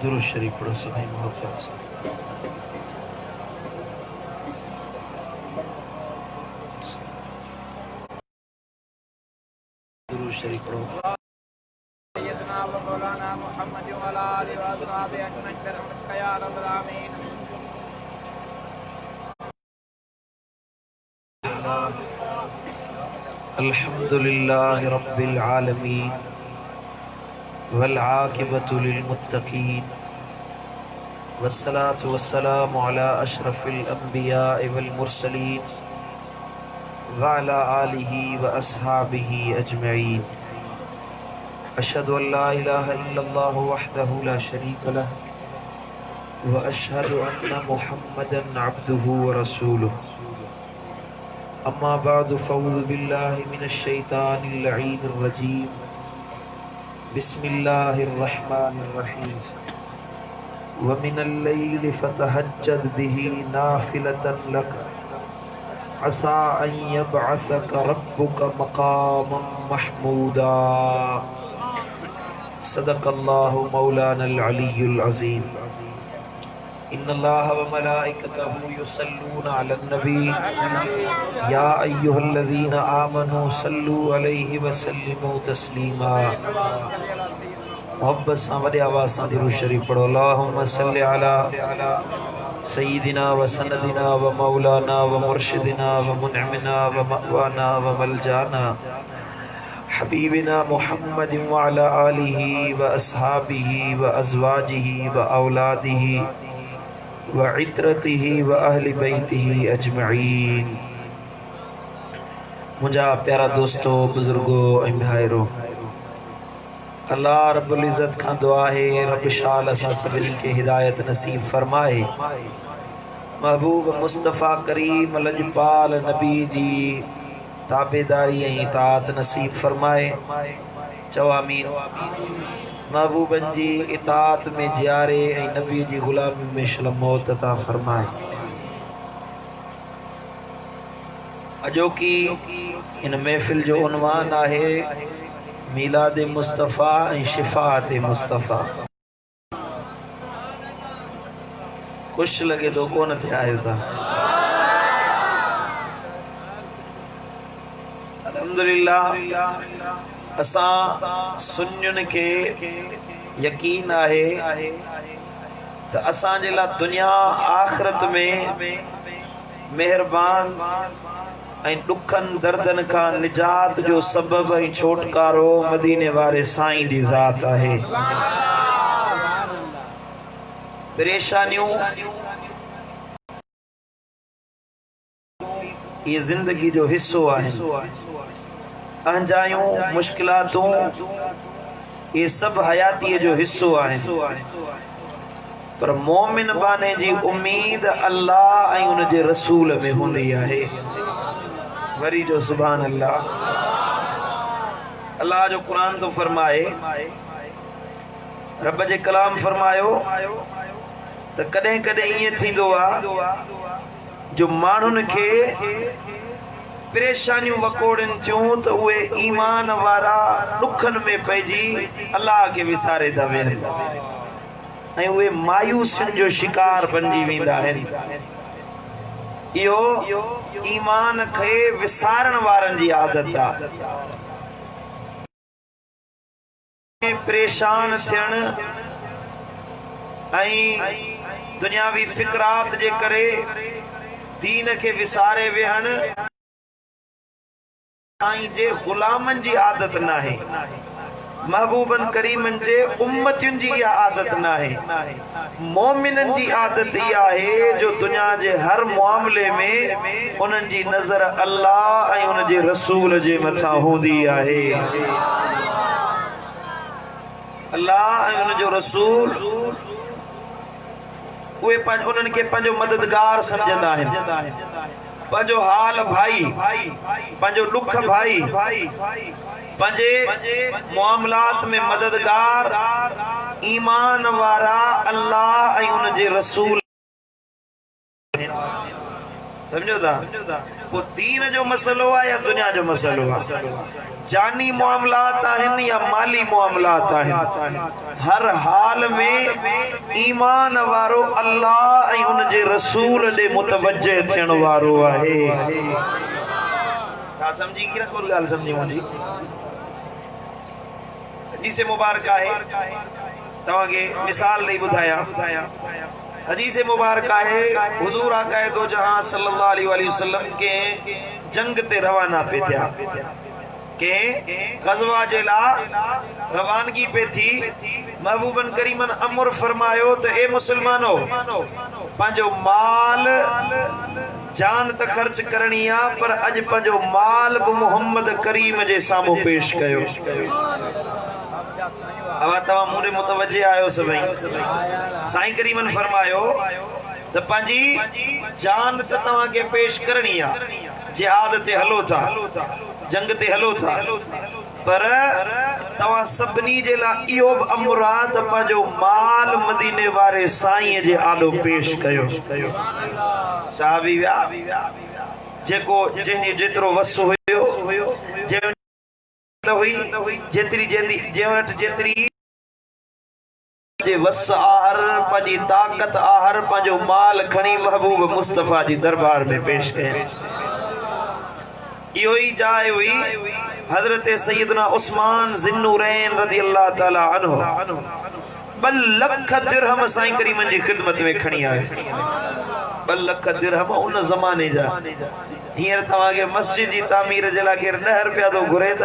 दुरूद शरीफ पढ़ो सभी मोहब्बत से। दुरूद शरीफ पढ़ो। सय्यदना व मौलाना मुहम्मद व अला आलिहि व अस्हाबिहि अजमईन बिरहमतिका या रब्बल आमीन। अल्हम्दुलिल्लाहि रब्बिल आलमीन वल आकिबतु लिल मुत्तकीन वस्सलातु वस्सलामु अला अशरफिल अंबिया वल मुरसलीन व अला आलिहि व अस्हाबिहि अजमईन। अशहदु अल्ला इलाहा इल्लल्लाहु वहदहु ला शरीका लह व अशहदु अन्ना मुहम्मदन अब्दुहु व रसूलुहु। अम्मा बअदु फ़अऊज़ु बिल्लाहि मिनश शैतानिर लईनिर रजीम। बिस्मिल्लाहिर रहमानिर रहीम। व मिनल लैलि फ़तहज्जद बिही नाफ़िलतन लक असा अन यबअसक रब्बुका मक़ामम महमूदा। सदक़ल्लाहु मौलानल अलियुल अज़ीम। इन्नल्लाह व मलाइकतहु युसल्लूना अलन नबी या अय्युहल्लज़ीना आमनू सल्लू अलैहि व सल्लिमू तस्लीमा। मोहब्बत सां वॾे आवाज़ सां दुरूद शरीफ पढ़ो। अल्लाहुम्मा सल्लि अला सय्यिदिना व सनदिना व मौलाना व मुर्शिदिना व मुनअमिना व मअवाना व मलजाना हबीबिना मुहम्मदिन व अला आलिहि व अस्हाबिहि व अज़वाजिहि व औलादिहि व इत्रतिही व अहली बैतिही अजमईन। मुझा प्यारा दोस्तों, बुजुर्गो ऐं भाइरो, अल्लाह रब्बुल इज़्ज़त खां दुआ है रब शाल असां सभिनी खे हिदायत नसीब फरमाए। महबूब मुस्तफ़ा करीम लजपाल नबी जी ताबेदारी ऐं इताअत नसीब फरमाए। चओ आमीन। महबूबन जी इताअत में जियारे ऐं नबी जी ग़ुलामी में शल मौत अता फरमाए। अजोकी इन महफ़िल जो उन्वान आहे मीलाद मुस्तफ़ा ऐं शिफ़ाअत मुस्तफ़ा। ख़ुशि लॻे थो कोन थिया आहियो था। अल्हम्दुलिल्लाह असां सुन्नियुनि खे यकीन आहे त असांजे लाइ दुनिया आख़िरत में मेहरबान ऐं ॾुखनि दर्दनि खां निजात जो सबब ऐं छोटकारो मदीने वारे साईं जी ज़ात आहे। परेशानियूं ये ज़िंदगी जो हिस्सो आहिनि। अंजायूं मुश्किलातूं ये सभु हयातीअ जो हिस्सो आहिनि। पर मोमिन बाने जी उम्मीद अल्लाह ऐं उन जे रसूल में हूंदी आहे। वरी जो सुभान अल्लाह। अल्लाह जो क़ुरान तो फरमाए, रब जे कलाम फरमायो त कॾहिं कॾहिं ईअं थींदो आहे जो माण्हुनि खे परेशानियूं वकोड़नि थियूं त उहे ईमान वारा ॾुखनि में पइजी अल्लाह खे विसारे था वेहनि ऐं उहे मायूसियुनि जो शिकार बणिजी वेंदा आहिनि। इहो ईमान खे विसारण वारनि जी आदत आहे। परेशान थियण ऐं दुनियावी फिक्रात जे करे दीन खे विसारे वेहण साईं जे ग़ुलामनि जी आदत न आहे। महबूबन करीमन जे उम्मतियुनि जी इहा आदत न आहे। मोमिननि जी आदत इहा आहे जो दुनिया जे हर मामले में उन्हनि जी नज़र अल्लाह ऐं उन जे रसूल जे मथां हूंदी आहे। अल्लाह ऐं उन जो रसूल उहे उन्हनि खे पंहिंजो मददगार सम्झंदा आहिनि। पंहिंजो हाल भाई, पंहिंजो ॾुख भाई, पंहिंजे मामलात में मददगार ईमान वारा अल्लाह ऐं उन जे रसूल। समझो था? को दीन जो मसलो है या दुनिया जो मसलो है, जानी मामलात आहिन या माली मामलात आहिन, हर हाल में ईमान वारो अल्लाह ऐं उन जे रसूल दे मुतवज्जे थियण वारो आहे। का समझी कि न कोई गाल समझी मुंहिंजी? हदीस मुबारक है, तव्हां के मिसाल ॾेई ॿुधायां। हदीस मुबारक है, हुजूर आकाए दो जहां सल्लल्लाहु अलैहि वसल्लम के जंग ते रवाना पे थिया, के गज़वा जे ला रवानगी पे थी। महबूबन करीमन अमर फरमायो तो ए मुसलमानो, पंहिंजो माल जान त खर्च करनी आ, पर अज पंहिंजो माल भी मोहम्मद करीम जे सामू पेश कयो। अब तव्हां मूं ॾे मुतवज्जे आयो सभई। साईं करीमन फरमायो त पंहिंजी जान त तव्हां खे पेश करनी आ, जिहाद ते हलो था, जंग ते हलो था, पर तव्हां सभिनी जे लाइ इहो बि अमर आहे त पंहिंजो माल मदीने वारे साईं जे आॾो पेश कयो। साहबी विया, जेको जंहिंजी जेतिरो वस हुयो, हुई जेतिरी जे वटि जेतिरी जे वस आहर, पंहिंजी ताक़त आहर, पंहिंजो माल खणी महबूब मुस्तफ़ा जी दरबार में पेश कयनि। इहो ई जाइ हुई हज़रत सैयदना उस्मान ज़िन्नूरैन रज़ी अल्लाह ताला अन्हु 2 लख दिरहम साईं करीमन जी खिदमत में खणी आयो। 2 लख दिरहम उन ज़माने जा। हींअर तव्हां खे मस्जिद जी तामीर जे लाइ केरु 10 रुपया थो घुरे त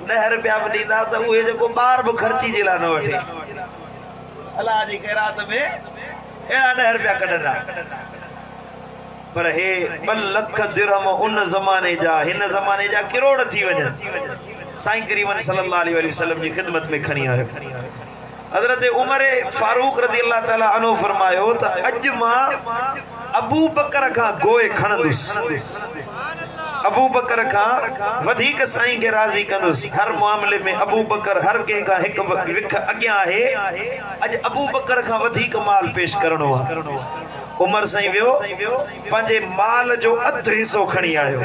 10 रुपया बि ॾींदा त उहे जेको ॿार बि ख़र्ची जे लाइ न वठे। अलाह जी ख़ैरात में अहिड़ा 10 रुपया कढंदा, पर हे 2 लख दिरहम उन ज़माने जा, हिन ज़माने जा किरोड़ थी वञनि, साईं करीमन सल्लल्लाहु अलैहि वसल्लम जी खिदमत में खणी आयो। हज़रत उमर फारूक रज़ी अल्लाह ताला अन्हु फरमायो त अॼु मां अबू बकर खां गोए खणंदुसि, अबू बकर खां वधीक साईं के राज़ी कंदुसि। हर मामले में अबू बकर हर कंहिं खां हिकु विख अॻियां आहे। अॼु अबू बकर खां वधीक माल पेश करणो आहे। उमर साईं वियो, पंहिंजे माल जो अधु हिस्सो खणी आयो।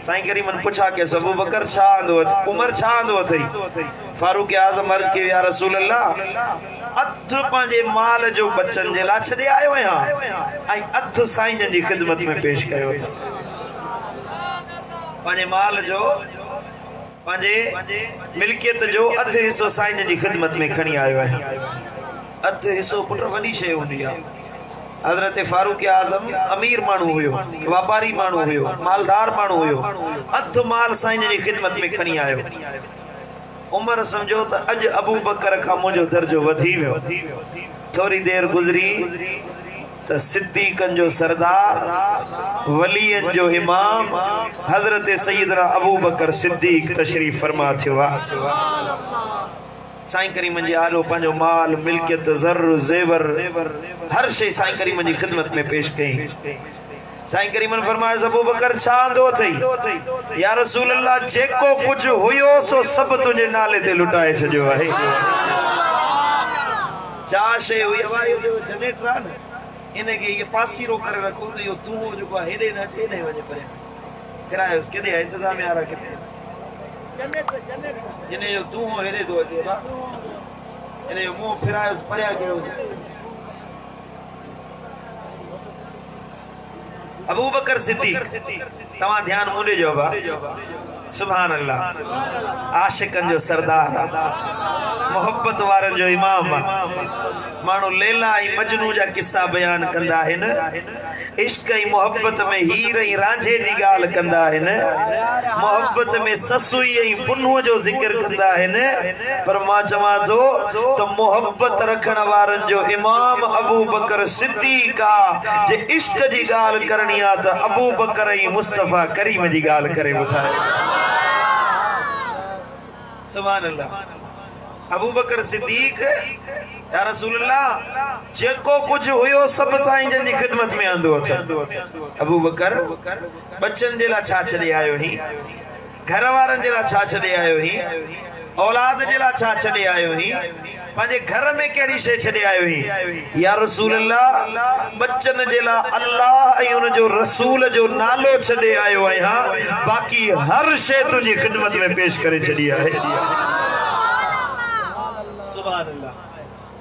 साईं करीमन पुछा के अबू बकर छा आंदो, उमर छा आंदो अथई? फारूक आज़म अर्ज़ कयो, या रसूल अल्लाह, अधु पंहिंजे माल जो बचन जे लाइ छॾे आयो आहियां ऐं अधु साईं जी खिदमत में पेश कयो। पंहिंजे माल जो, पंहिंजे मिल्कियत जो अधु हिस्सो साईं जी खिदमत में खणी आयो आहियां। अधु हिस्सो पुट वॾी शइ हूंदी आहे। हज़रत फारूक आज़म अमीर माण्हू हुयो, वापारी माण्हू हुयो, मालदार माण्हू हुयो। अधु माल साईं जी खिदमत में खणी आयो। उमर समझो त अॼु अबू बकर खां मुंहिंजो दर्जो वधी वियो। थोरी देर गुज़री त सिद्दीक़नि जो सरदार, वलीअनि जो इमाम हज़रत सैयदना अबू बकर सिद्दीक़ तशरीफ़ फरमा थियो आहे। साईं करीमन जी आलो पंहिंजो माल, मिल्कियत, ज़र ज़ेवर, हर शइ साईं करीमन जी खिदमत में पेश कई। साईं करीमन फरमायो, अबू बकर छा आंदो अथई? या रसूल अल्लाह, जेको कुझु हुयो सो सभु तुंहिंजे नाले ते लुटाए छॾियो आहे। छा शइ हुई? जनरेटर आहे न, इनखे इहे पासीरो करे रखो त इहो तूं जेको आहे हेॾे न अचे, हेॾे वञे परे। किरायोसि केॾे आहे? इंतज़ामिया वारा किथे? इन जो तूं हेॾे थो अचे, इन जो मुंहुं फिरायोसि, परियां कयोसि। अबू बकर सिद्दीक़, तव्हां ध्यानु मूं ॾे ॾियो बा। सुभान अल्लाह, आशिकनि जो सरदार, मोहब्बत वारनि जो इमाम। माण्हू लैला ऐं मजनू जा किस्सा बयान कंदा आहिनि। इश्क ऐं मोहब्बत में हीर ऐं रांझे जी ॻाल्हि कंदा आहिनि। मोहब्बत में ससुई ऐं पुन्नूअ जो ज़िक्र कंदा आहिनि। पर मां चवां थो त मोहब्बत रखण वारनि जो इमाम अबू बकर सिद्दीक़ आहे। जे इश्क जी ॻाल्हि करणी आहे त अबू बकर ऐं मुस्तफ़ा करीम जी ॻाल्हि करे ॿुधाए। सुभान अल्लाह। अबू बकर सिद्दीक़, या रसूल अल्लाह, जेको कुछ हुयो सब साईं जन जी खिदमत में आंदो अथन। अबू बकर बच्चन जे ला छा छॾे आयो ही, घर वारन जे ला छा छॾे आयो ही, औलाद जे ला छा छॾे आयो ही, पांजे घर में केड़ी शे छडे आयो ही या रसूल अल्लाह बच्चन जेला अल्लाह ऐं उन जो रसूल जो नालो छडे आयो आया बाकी हर शे तुझी खिदमत में पेश करे छडी है सुभान अल्लाह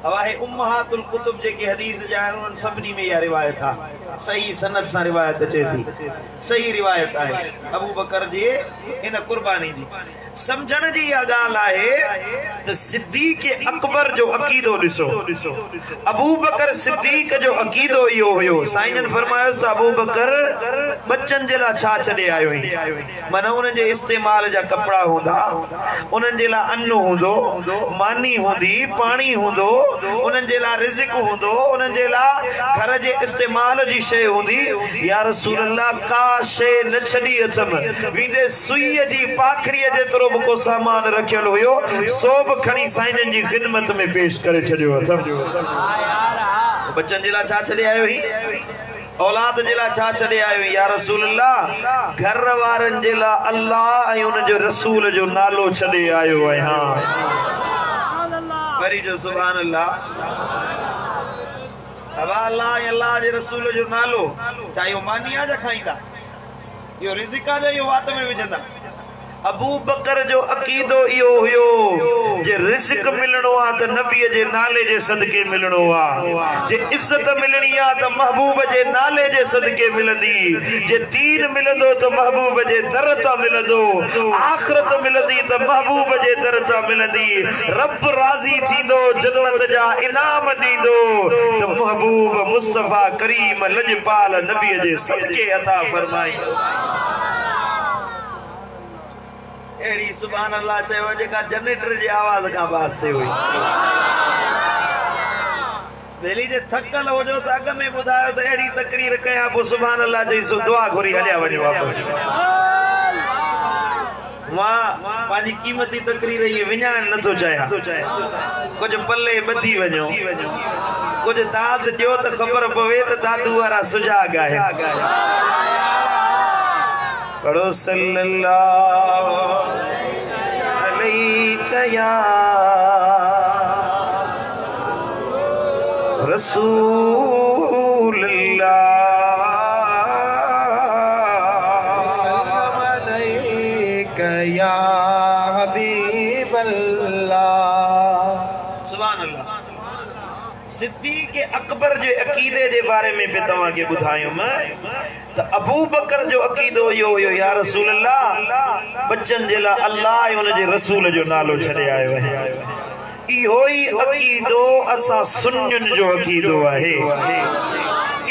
हवाए उम्महातुल कुतुब जे की हदीस जा उन सबनी में या रिवायत आ सही सनद सा रिवायत अचे थी सही रिवायत है अबू बकर जी इन कुर्बानी जी समझण जी या गाल है तो सिद्दीक अकबर जो अकीदो दिसो अबू बकर सिद्दीक जो अकीदो यो होयो साईं फरमायो त अबू बकर बच्चन जेला छा छडे आयो ही माना उन जे इस्तेमाल जा कपड़ा हुंदा उन जेला अन्न हुंदो मानी हुंदी पानी हुंदो उन जेला रिज़्क हुंदो उन जेला घर जे इस्तेमाल जी शे हुंदी या रसूल अल्लाह का शे न छडी अथम विदे सुई जी पाखड़ी जे तरो को सामान रखियल हुयो सोब खणी साईं जी खिदमत में पेश करे छडियो अथम बच्चन जिला छा छडे आयो ही औलाद जिला छा छडे आयो या रसूल अल्लाह घर वारन जिला अल्लाह ऐं उन जो रसूल जो नालो छडे आयो है हां वरी जो सुभान अल्लाह अब अल्लाह जे रसूल जो नालो चाहे यो मानिया जा खाईंदा यो रिज़िका जा यो वात में विझंदा अबू बकर जो अकीदो इयो हुयो जे रिज़्क मिलणो आ त नबी जे नाले जे सदके मिलणो आ जे इज्जत मिलणी आ त महबूब जे नाले जे सदके मिलंदी जे दीन मिलंदो त महबूब जे दर ता मिलंदो आखिरत मिलंदी त महबूब जे दर ता मिलंदी रब राज़ी थींदो जन्नत जा इनाम दींदो त महबूब मुस्तफा करीम लजपाल नबी जे सदके अता फरमाई एड़ी सुभान अल्लाह चयो जेका जनरेटर जी आवाज का वास्ते हुई वेली जे थकल हो जो त अग में बुधायो त एड़ी तकरीर कया पो सुभान अल्लाह जी सो दुआ घुरी हलिया वणो वापस वाह पाजी कीमती तकरीर ये विञाण न तो चाहे कुछ पल्ले बधी वणो कुछ दाद दियो त खबर पवे त दादू वारा सुजाग आहे पढ़ो सल्लल्लाहु अलैहि या रसूल अल्लाह अलैहि या हबीब अल्लाह सुभान अल्लाह सिद्दीक अकबर जे अकीदे जे बारे में पे तवा के बुधायो मैं तो अबू बकर जो अकीदो यो यो या रसूल अल्लाह बच्चन जेला अल्लाह उन जे रसूल जो नालो छडे आयो है इहो ही अकीदो असा सुन्नन जो अकीदो है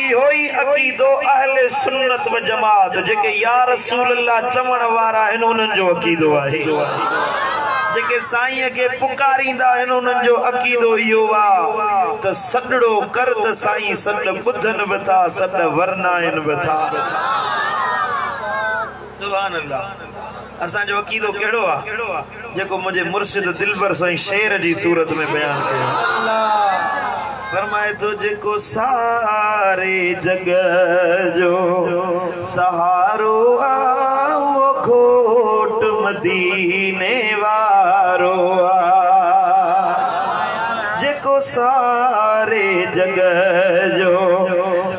इहो ही अकीदो अहले सुन्नत व जमात जेके या रसूल अल्लाह चवण वारा इन उनन जो अकीदो है जेके साईं के पुकारींदा इन उनन जो अकीदो इयो वा त सडड़ो कर त साईं सड बुधन बता सड वरनायन बता सुभान अल्लाह असा जो अकीदो केड़ो आ जेको मुझे मुर्शिद दिलबर साईं शेर जी सूरत में बयान कयो अल्लाह फरमाए तो जेको सारे जग जो सहारो आ वो घोट मदीने वारो जेको सारे जग जो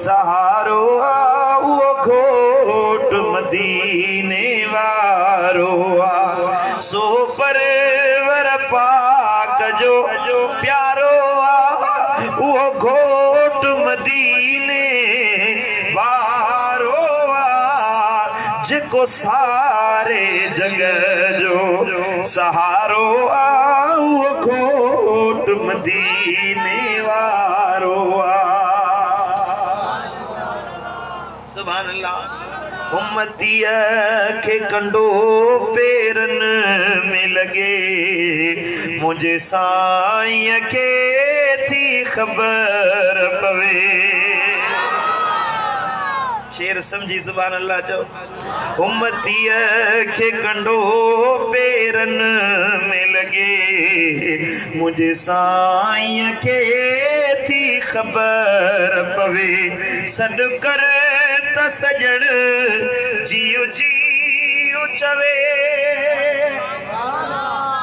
सहारो आ वो घोट मदीने वारो सो परवर पाक जो प्यारो वो घोट मदीने वारो जेको सारे जग जो सहारो वो घोट मदीने वारो सुभान अल्लाह उम्मतीया के कंडो पेरन में लगे मुझे साईं के थी खबर पवे शेर समझी सुभान अल्लाह चो उम्मतीया के कंडो पेरन में लगे मुझे साईं के थी खबर पवे सड कर त सजण जियो जियो चवे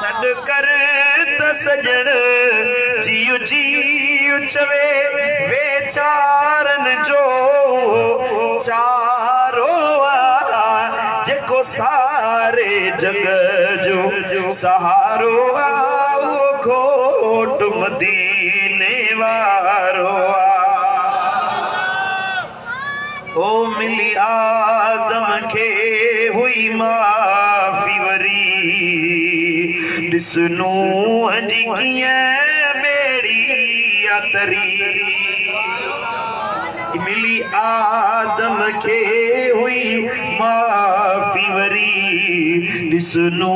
सड कर त सजण जो जी चवे वेचारन जो चारो जेको सारे जग जो सहारो वो घोट मदीने वारो ओ मिली आदम के हुई माफी वरी दिसनू अजी कियां बेड़ी तरी मिली आदम के हुई माफी वरी दिसनू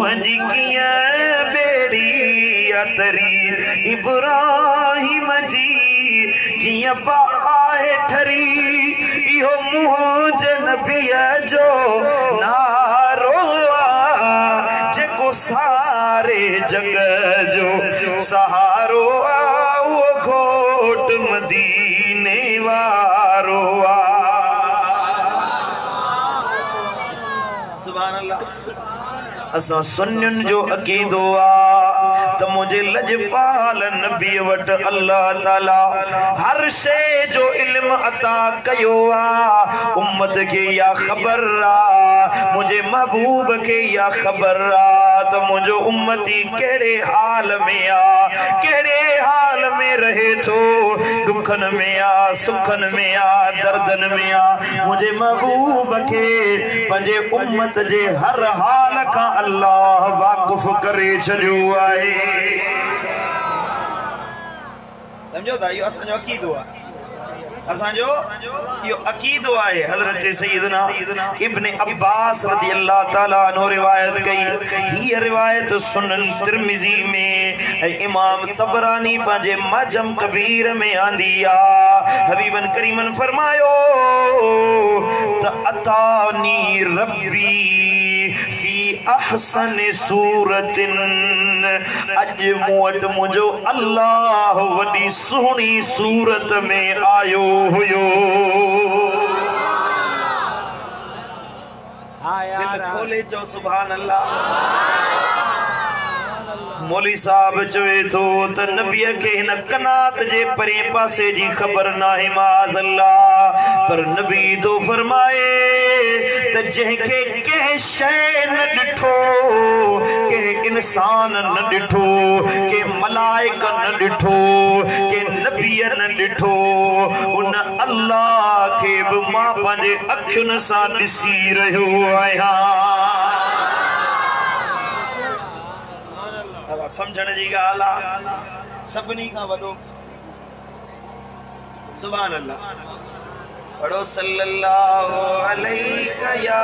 अजी कियां बेड़ी तरी इब्राहिम जी कियां बाहे ठरी इहो मुंहिंजे नबीअ जो नारो जेको सारे जग जो सहारो वो घोट मदीने वारो सुभान अल्लाह। असां सुन्नियुनि जो अक़ीदो त मुझे लजपाल नबी वट अल्लाह ताला हर शे जो इल्म अता कयो उम्मत के या खबर मुझे महबूब के या खबर तो मुझे उम्मती केड़े हाल में केड़े हाल में रहे तो दुखन में सुखन में दर्दन में मुझे महबूब के पंजे उम्मत जे हर हाल का अल्लाह वाकुफ करे छड़ियो आहे। समझो था यो असांजो अक़ीदो आहे असांजो यो अक़ीदो आहे। हज़रत सैयदना इब्न अब्बास रज़ी अल्लाह ताला अन्हु रिवायत कई ही रिवायत सुनन तिरमिज़ी में इमाम तबरानी पंहिंजे मजम कबीर में आंदी हबीबन करीमन फरमायो त अतानी रब्बी फी अहसन सूरतिन अज मोट मुझो अल्लाह वडी सुहनी सूरत में आयो हुयो दिल खोले चो सुभान अल्लाह। मौली साहब चवे तो त नबीअ के हिन कनात जे परे पासे जी खबर नाहे माज़ अल्लाह पर नबी तो फरमाए त जंहिंखे कंहिं शइ न ॾिठो कंहिं इंसान न ॾिठो कंहिं मलाइक न ॾिठो कंहिं नबीअ न ॾिठो उन अल्लाह खे बि मां पंहिंजे अखियुनि सां ॾिसी रहियो आहियां। समझण जी ॻाल्हि आहे सभिनी खां वॾो सुभान अल्लाह पढ़ो सल्लल्लाहु अलैहि या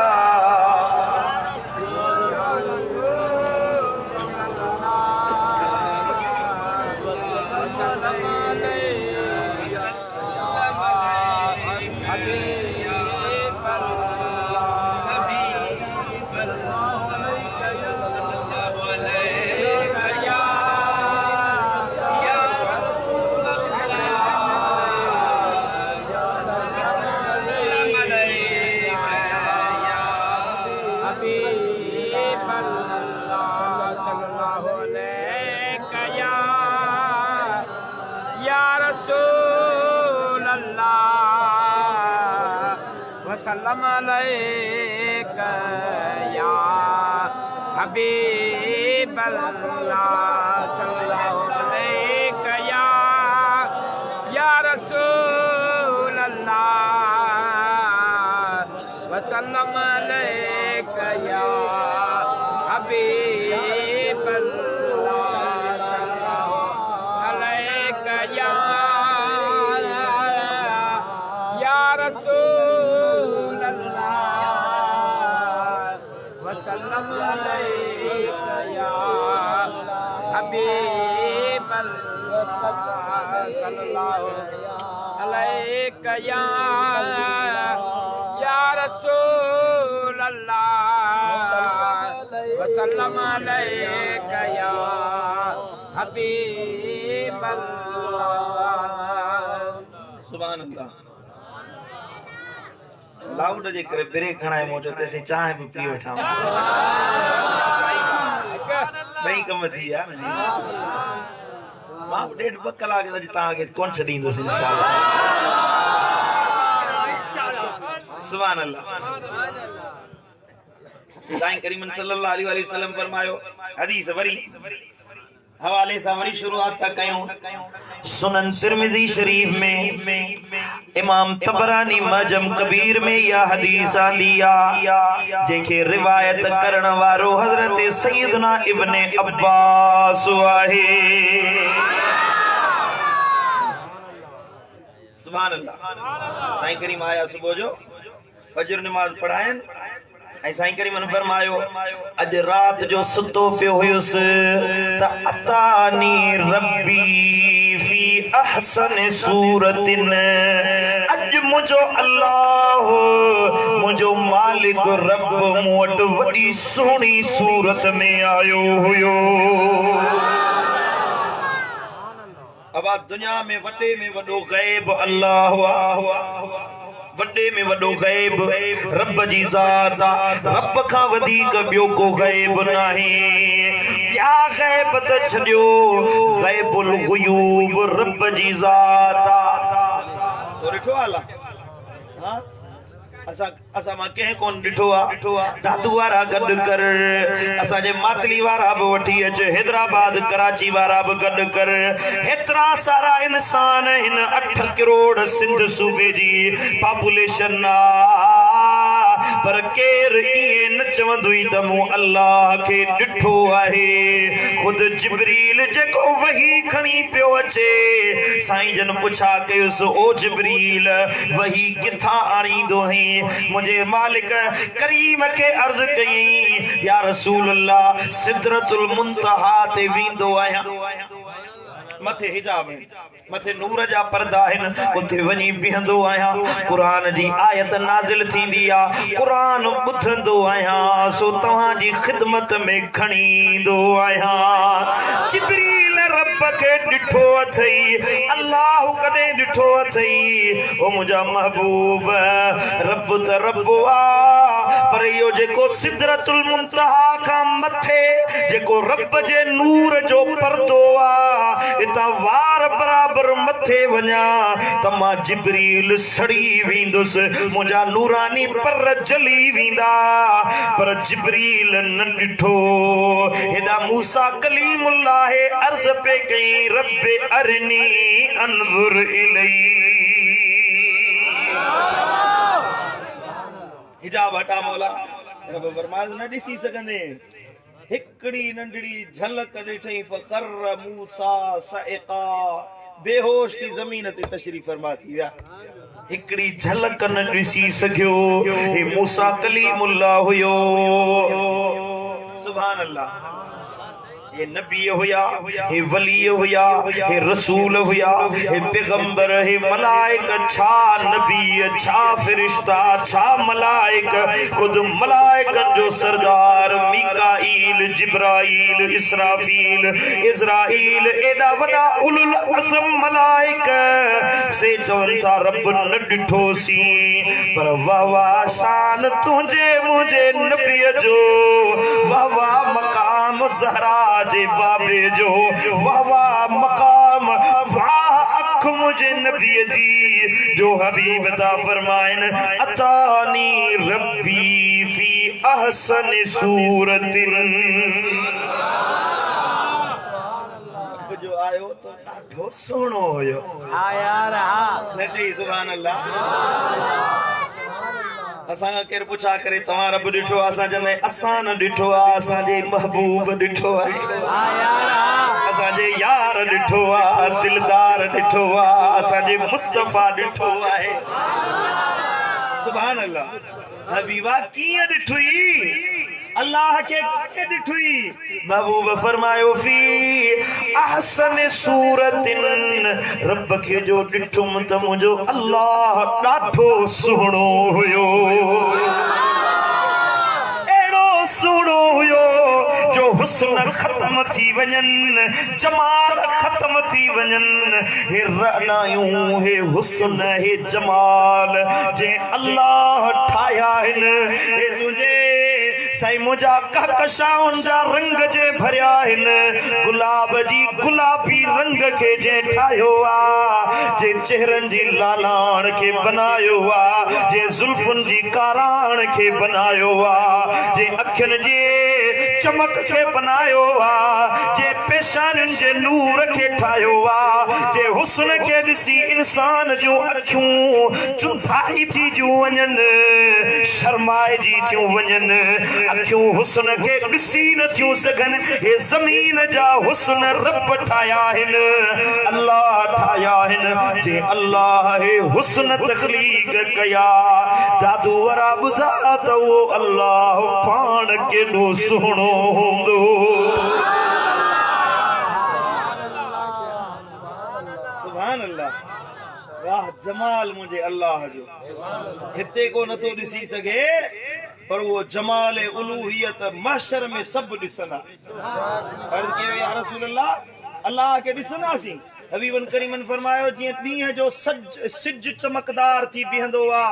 सल्लम अलैका या हबीब अल्लाह सल्लल्लाहु अलैका या रसूल अल्लाह व सल्लम अलैका या हबीब अल्लाह सल्लल्लाहु अलैका या रसूल वसल्लम अलैका या हबीब अल्लाह सल्लल्लाहु अलैका या रसूल अल्लाह वसल्लम अलैका या हबीब अल्लाह सुभान अल्लाह। लाउड जे करे ब्रेक खणाए मोजो तेसी चाहे भी पी वठा बई कम थी या डेढ़ ब कलाक दा ताके कौन छडींदो इंशाअल्लाह सुभान अल्लाह साईं करीम सल्लल्लाहु अलैहि वसल्लम फरमायो हदीस वरी हवाले से हमारी शुरुआत था कयूं सुनन तिरमिजी शरीफ में इमाम तबरानी मजम कबीर में यह हदीस आलिया जेके रिवायत करण वारो हजरत सैयदना इब्ने अब्बास आहे सुभान अल्लाह साईं करीम आया सुबह जो फजर नमाज पढ़ायन ऐं साईं करीम ने फरमायो अज रात जो सुतो पियो हुयुस त अतानी रब्बी फी अहसन सूरतिन अज मुझो अल्लाह मुझो मालिक रब मोट वडी सोहनी सूरत में आयो हुयो अब दुनिया में वडे में वडो गैब अल्लाह वडे में वडो गैब रब जी ज़ात रब का वधीक बियो को गैब नहीं क्या गैब त छड्यो गैबुल गुयूब रब जी ज़ात तो ॾिठो आला हां असा मां कंहिं कोन ॾिठो आहे दादू वारा गॾु कर असांजे मातली वारा बि वठी अच हैदराबाद कराची वारा बि गॾु कर हेतिरा सारा इंसान हिन 8 करोड़ सिंध सूबे जी पॉपुलेशन पर केर इहे न चवंदुई त मूं अल्लाह खे ॾिठो आहे ख़ुद जिब्रील जेको वही खणी पियो अचे साईं जन पुछा कयुसि ओ जिब्रील वही किथां आणींदो हैं मुझे मालिक करीम के अर्ज कई या रसूल अल्लाह सिदरतुल मुंतहा ते वींदो आया मथे हिजाब है मथे नूर जा पर्दा हैं उथे वनी बिहंदो आया कुरान जी आयत नाजिल थींदी आ कुरान बुधंदो आया सो तव्हां जी खिदमत में खणींदो आया जिब्रील रब के ॾिठो अथई अल्लाह कदे ॾिठो अथई ओ मुंहिंजा महबूब रब त रब आ पर इहो जेको सिदरतुल मुंतहा खां मथे जेको रब जे नूर जो पर्दो आ इतां वार बराबर मथे वञा त मां जिब्रील सड़ी वेंदुसि मुंहिंजा नूरानी पर जली वेंदा पर जिब्रील न ॾिठो हेॾा मूसा कलीमुल्लाह अर्ज़ पे कई रब अरनी अनज़ुर इलई हिजाब हटा मौला रब फरमाए न ॾिसी सघंदे हिकड़ी नंढड़ी झलक ॾिठई फकर मूसा सइका बेहोश थी ज़मीन ते तशरीफ फरमा थी विया हिकड़ी झलक न ॾिसी सघियो हे मूसा कलीमुल्लाह हुयो सुभान अल्लाह ये नबी हुया हे वली हुया हे रसूल हुया हे पैगंबर हे मलाइक छा नबी छा फरिश्ता छा मलाइक खुद मलाइक जो सरदार मीकाईल जिब्राईल इसराफील इज़राइल एदा वडा उलुल अज़म मलाइक से चवन था रब न ॾिठो सी पर वाह वाह शान तुझे मुझे नबी जो वाह वाह मकाम ज़हरा जे बाबे जो वाह वाह मकाम वाह अख मुझे नबी जी जो हबीब ता फरमाइन अतानी रब्बी फी अहसन सूरतिन जो आयो तो ॾाढो सुहिणो हुयो हा यार हा नची सुभान अल्लाह असां केर पुछा करे तव्हां रब ॾिठो असां चवंदा असां न ॾिठो आहे असांजे महबूब ॾिठो आहे असांजे यार ॾिठो आहे दिलदार ॾिठो आहे असांजे मुस्तफ़ा ॾिठो आहे सुभान अल्लाह हबीबा कीअं ॾिठुई अल्लाह के कीअं ॾिठुई महबूब फरमायो फी अहसन सूरतिन रब के जो ॾिठुम त मुंहिंजो अल्लाह ॾाढो सुहिणो हुयो एड़ो सुहिणो हुयो जो हुस्न खत्म थी वञनि जमाल खत्म थी वञनि हे रनायूं हे हुस्न हे जमाल जे अल्लाह ठाहिया आहिनि हे तुंहिंजे साईं मुझा कहकशाउन जा रंग जे भरिया हिन गुलाब जी गुलाबी रंग के जे ठायो आ जे चेहरन जी लालाण के बनायो आ जे जुल्फुन जी काराण के बनायो आ जे अखियन जे चमक के बनायो आ जे पेशानन जे नूर के ठायो आ जे हुस्न के दिसी इंसान जो अखियूं चुंधाई थी जो वञन शर्माए जी थियूं वञन अखियूं हुस्न के दिसी न थियूं सघन हे ज़मीन जा हुस्न रब ठाया हिन अल्लाह ठाया हिन जे अल्लाह हे हुस्न तखलीक कया दादू वरा बुधा त वो अल्लाह पाण केॾो सुहिणो हूंदो सुभान अल्लाह वाह जमाल मुझे अल्लाह जो हिते को नथो ॾिसी सघे पर वो जमाल उलूहियत महशर में सब ॾिसंदा अर्ज़ कयो या रसूल अल्लाह अल्लाह के ॾिसंदासीं हबीबन करीमन फरमायो जिए ॾींहं जो सिज चमकदार थी बीहंदो आ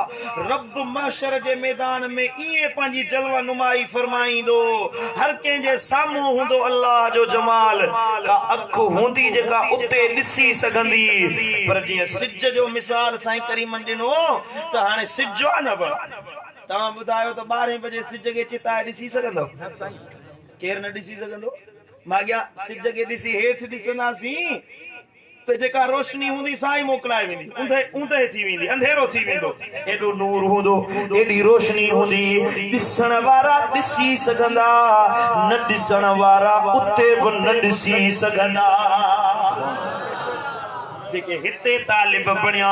रब महशर जे मैदान में इए पंहिंजी जलवा नुमाई फरमाईंदो हर कंहिं जे साम्हूं हूंदो अल्लाह जो जमाल का अख हूंदी जेका उते ॾिसी सघंदी पर जीअं सिज जो मिसाल साईं करीमन ॾिनो त हाणे सिज आहे न तव्हां ॿुधायो त 12 बजे सिज खे चिताए ॾिसी सघंदो केरु न ॾिसी सघंदो मां अॻियां सिज खे ॾिसी हेठि ॾिसंदासीं तो जेका रोशनी हुंदी साई मोकलाए वेंदी ऊंधे थी वेंदी अंधेरो थी वेंदो एडो नूर हुंदो एडी रोशनी हुंदी दिसण वारा दिसी सघंदा न दिसण वारा उते भी न दिसी सघंदा जेके हिते तालिब बणिया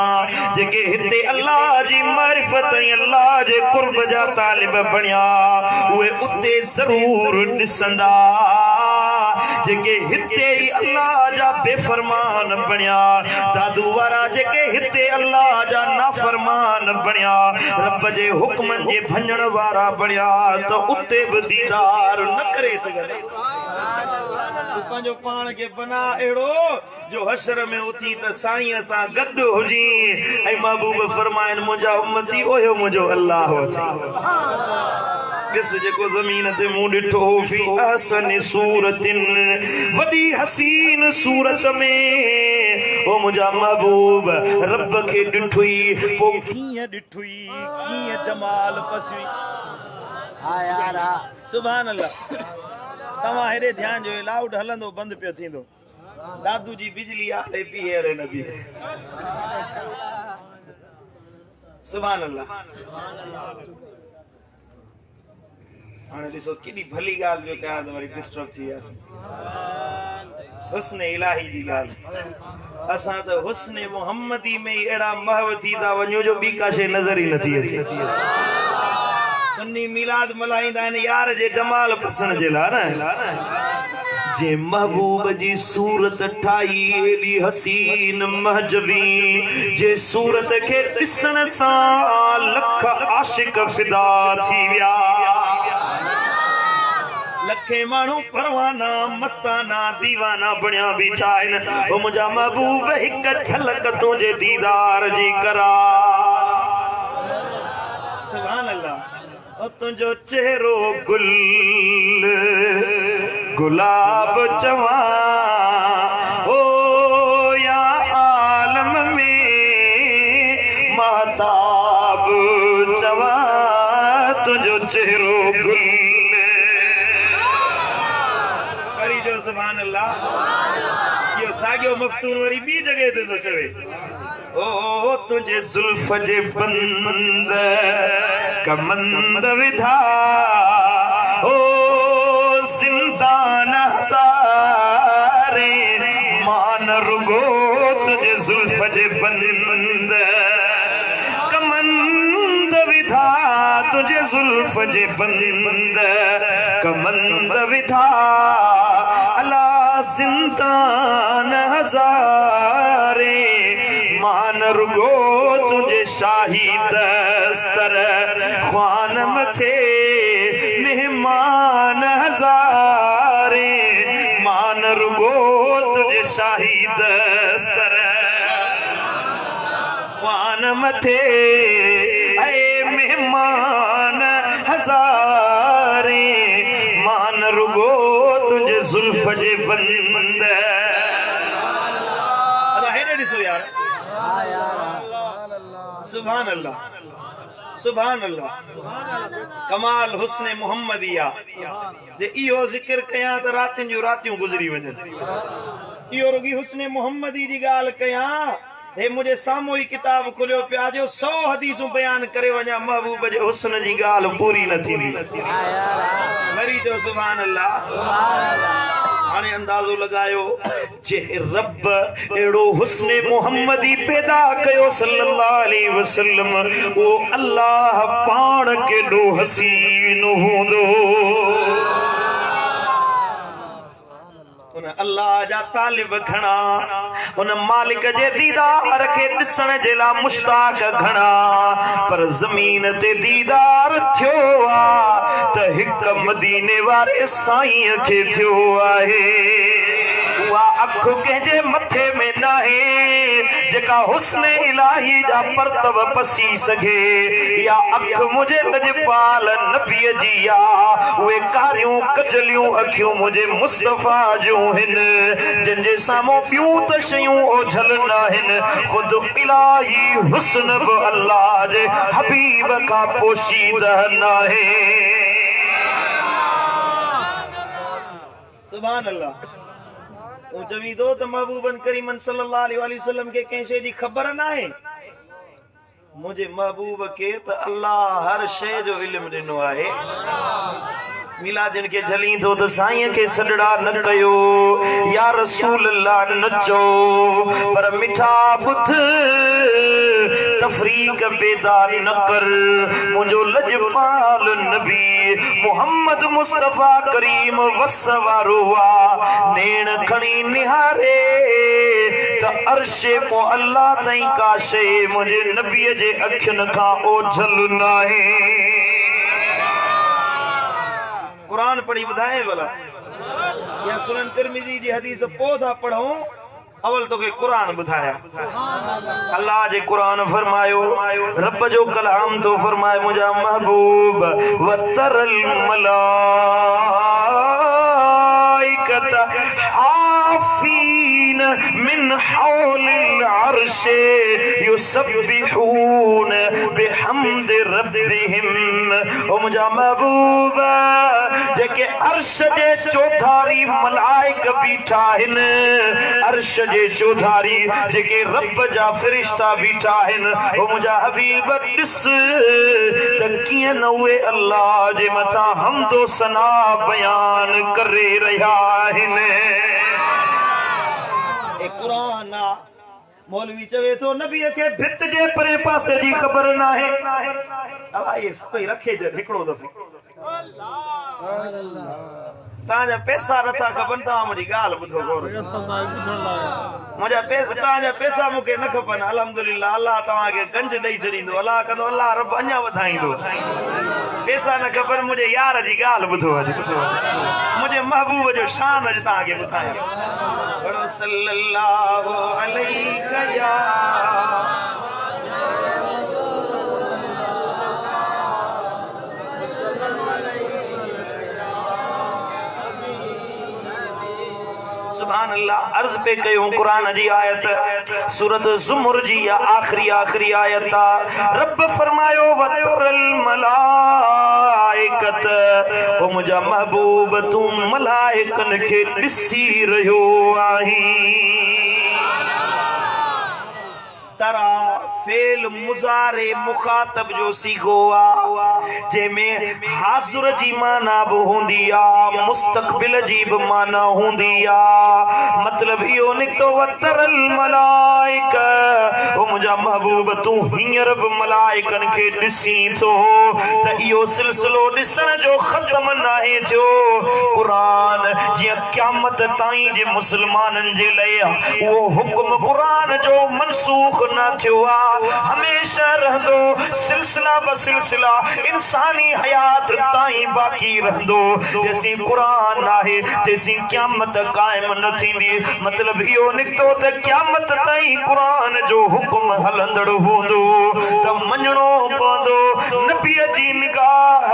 जेके हिते अल्लाह जी मारिफत अल्लाह जे कुर्ब जा तालिब बणिया उहे उते जरूर ॾिसंदा जेके हिते ही अल्लाह जा बेफरमान बणिया दादू वारा जेके हिते अल्लाह जा नाफरमान बणिया रब जे हुक्मन जे भंजण वारा बणिया तो उते भी दीदार न करे सघंदा पंहिंजो पाण के बना एड़ो जो हशर में उथी त साईं असां गॾु हुजी ऐं महबूब फरमाइन मुंहिंजा उम्मती ओयो मुंहिंजो अल्लाह ॾिस जेको ज़मीन ते मूं ॾिठो फी अहसन सूरतिन वॾी हसीन सूरत में ओ मुंहिंजा महबूब रब खे ॾिठुई पोइ कीअं ॾिठुई कीअं जमाल पसुई हा यार सुभान अल्लाह तव्हां हेॾे ध्यान जो लाउड हलंदो बंदि पियो थींदो दादू जी बिजली आहे पी अरे न पी सुभान अल्लाह हाणे ॾिसो केॾी भली ॻाल्हि पियो कयां त वरी डिस्टर्ब थी वियासीं हुस्न इलाही जी ॻाल्हि असां त हुस्न मुहम्मदी में ई अहिड़ा महव थी था वञूं जो ॿी का शइ नज़र ई नथी अचे सुन्नी मिलाद मल्हाईंदा आहिनि यार जे जमाल पसंद जे लाइ न जे महबूब जी सूरत ठाही एॾी हसीन महजबी जे सूरत खे ॾिसण सां लख आशिक फिदा थी विया लखे माण्हू परवाना मस्ताना दीवाना बणिया बीठा आहिनि ओ मुंहिंजा महबूब हिक झलक तुंहिंजे दीदार जी करा सुभान अल्लाह तुझो चेहरो गुल गुलाब चवा ओ या आलम में महताब चवा तुझो चेहरो गुल वरी जो सुभान अल्लाह यो सागियो मफ्तून वरी बी जगह ते तो चवे ओ तुझे जुल्फ जे बंद कमंद विधा ओ जिंदान हज़ारे मान रुगो तुझे जुल्फ जे बंद कमंद विधा तुझे जुल्फ जे बंद कमंद विधा अला जिंदान हज़ारे मान रुगो तुझे शाही दस्तर ख्वान मथे मेहमान हजारे मान रुगो तुझे शाही दस्तर ख्वान मथे ऐ मेहमान हजारे न रुगो तुझे जुल्फ जे बंद। अदा हेॾे ॾिसो यार, सुभान अल्लाह सुभान अल्लाह, कमाल हुस्न मुहम्मदिया। जे इहो ज़िक्र कयां त रातियुनि जूं रातियूं गुज़री वञनि। इहो रुगी हुस्न मुहम्मदी जी ॻाल्हि कयां, हे मुझे साम्हूं ई किताब खुलियो पिया जो 100 हदीसूं बयान करे वञा, महबूब जे हुस्न जी ॻाल्हि पूरी न थींदी। वरी जो सुभान अल्लाह। हाणे अंदाज़ो लगायो, जे रब एड़ो हुस्न मुहम्मदी पैदा कयो सल्लल्लाहु अलैहि वसल्लम, वो अल्लाह पाण केॾो हसीन हूंदो। उन अल्लाह जा तालिब घणा, उन मालिक जे दीदार खे ॾिसण जे लाइ मुश्ताक घणा, पर ज़मीन ते दीदार थियो आ त हिक मदीने वारे साईं खे थियो आहे। उहा अख कंहिंजे मथे में नाहे जेका हुस्न इलाही जा परतव पसी सघे, या अख मुझे लजपाल नबीअ जी आ, उहे कारियूं कजलियूं अखियूं मुझे मुस्तफा जूं हिन, जिनजे साम्हूं ॿियूं त शयूं ओझल न आहिनि, ख़ुद इलाही हुस्न बि अल्लाह जे हबीब खां पोशीदा नाहे। सुभान अल्लाह। तूं चवी थो त महबूबन करीमन सल्लल्लाहु अलैहि वसल्लम खे कंहिं शइ जी ख़बर न आहे? मुझे महबूब के त अल्लाह हर शइ जो इल्म ॾिनो आहे। मिलादिन के झली थो त साईं खे सॾड़ा न कयो, या रसूल अल्लाह न चओ, पर मिठा बुध तफरीक पैदा न कर। मुझो लजपाल नबी मोहम्मद मुस्तफा करीम वस वारो आ, नेण खणी निहारे त अर्शे पो अल्लाह ताईं का शइ मुझे नबीअ जे अखियुनि खां ओझल नाहे। कुरान पढ़ी ॿुधाए भला, या सुनन तिरमिज़ी जी हदीस पोधा पढ़ूं, अवल तोखे कुरान ॿुधाया। अल्लाह जे कुरान फरमायो, रब जो कलाम तो फरमाए, मुझा महबूब वतरल मलाइकत हाफीन मिन हौलिल अर्श युसब्बिहून बिहम्द रब्बिहिम। ओ मुझा महबूब जेके अर्श जे चौधारी मलाइक बीठा आहिनि, अर्श जे चौधारी जेके रब जा फरिश्ता बीठा आहिनि, ओ मुझा हबीब ॾिस त कीअं न उहे अल्लाह जे मथां हमदो सना बयान करे रहिया आहिनि। ए कुरान आ। मौलवी चवे थो नबीअ खे भित जे परे पासे जी ख़बर न आहे। अब ये सभई रखे जन हिकिड़ो दफ़ो। तव्हांजा पैसा नथा खपनि, तव्हां मुंहिंजी ॻाल्हि ॿुधो गौर सां। मुंहिंजा पैसा, तव्हांजा पैसा मूंखे न खपनि। अल्हम्दुलिल्लाह, अल्लाह तव्हांखे गंज ॾेई छॾींदो, अल्लाह कंदो, अल्लाह रब अञा वधाईंदो। पैसा न खपनि, मुंहिंजे यार जी ॻाल्हि ॿुधो अॼु, मुंहिंजे महबूब जो शान अॼु तव्हांखे ॿुधायां। पढ़ो सल्लल्लाहु अलैहि या सुभान अल्लाह। अर्ज पे कयूं कुरान जी आयत सूरत ज़ुमर जी या आखिरी आयत। रब फरमायो वतरल मलाइकत, ओ मुझा महबूब तू मलाइकन के ॾिसी रहियो आहीं। तरा फेल मुजारे मुखातब जो सीगो आ, जंहिंमें हाज़ुर जी माना बि हूंदी आ, मुस्तक़बिल जी बि माना हूंदी आ। मतलब इहो निकतो वतरल मलाइक, ओ मुंहिंजा महबूब तू हींअर बि मलाइकन खे ॾिसी थो त इहो सिलसिलो ॾिसण जो ख़त्म नाहे थियो। क़ुरान जीअं क़यामत ताईं जे मुस्लमाननि जे लाइ उहो हुक्म क़ुरान जो मनसूख न थियो आ, हमेशा रहंदो सिलसिला बसिलसिला इंसानी हयात ताई बाकी रहंदो जैसी कुरान आहे तेसी क़यामत कायम न थींदी मतलब इहो निकतो त क़यामत ताई कुरान जो हुक्म हलंदड़ हूंदो त मञणो पवंदो नबी जी निगाह